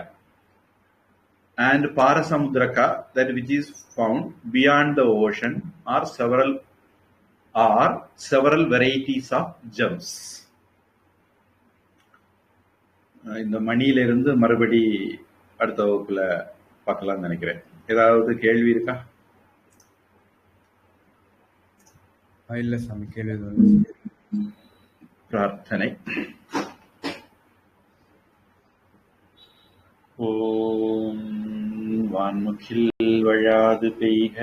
And Parasamudraka, that which is found beyond the ocean, are several varieties of gems. இந்த மணியில இருந்து மறுபடி அடுத்த வகுப்புல பார்க்கலாம்னு நினைக்கிறேன். ஏதாவது கேள்வி இருக்கா? இல்ல சாமி, கேள்வி. பிரார்த்தனை. ஓம் வான்முகில் வழாது பெய்க,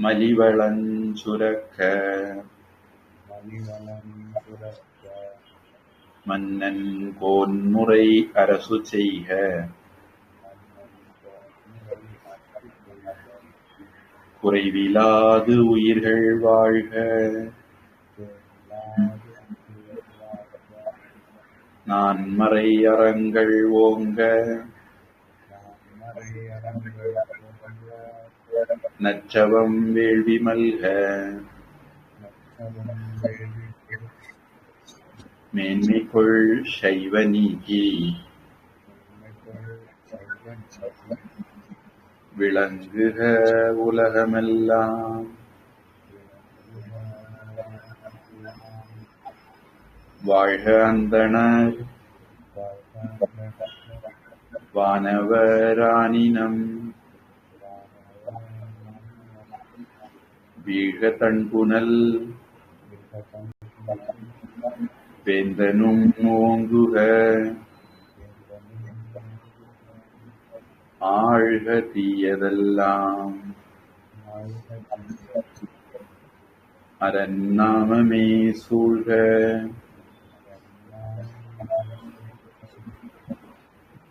மலிவளஞ் சுரக்க, மன்னன் கோன்முறை அரசு செய்க, குறைவிலாது உயிர்கள் வாழ்க, நான்மறை அறங்கள் ஓங்க, நற்றவம் வேள்வி மல்க, மேன்மைக்குள் சைவ நீகி, விளங்குக உலகமெல்லாம். வாழ்க அந்தணர் வானவரானினம். வீழ்க தன்புனல் வேந்தனும் ஓங்குக. ஆழ்க தீயதெல்லாம் அரண்நாமமே சூழ்க.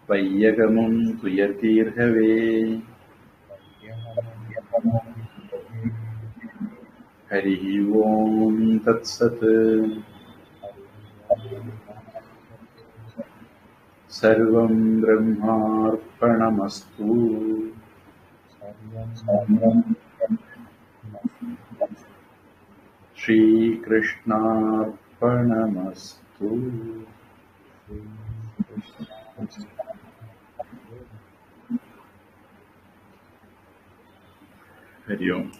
வையகமும் துயர் தீர்கவே. ஹரி ஓம் தத்சத். சர்வம் பிரம்மார்ப்பணமஸ்து. ஸ்ரீ கிருஷ்ணார்ப்பணமஸ்து. ஹரி ஓம்.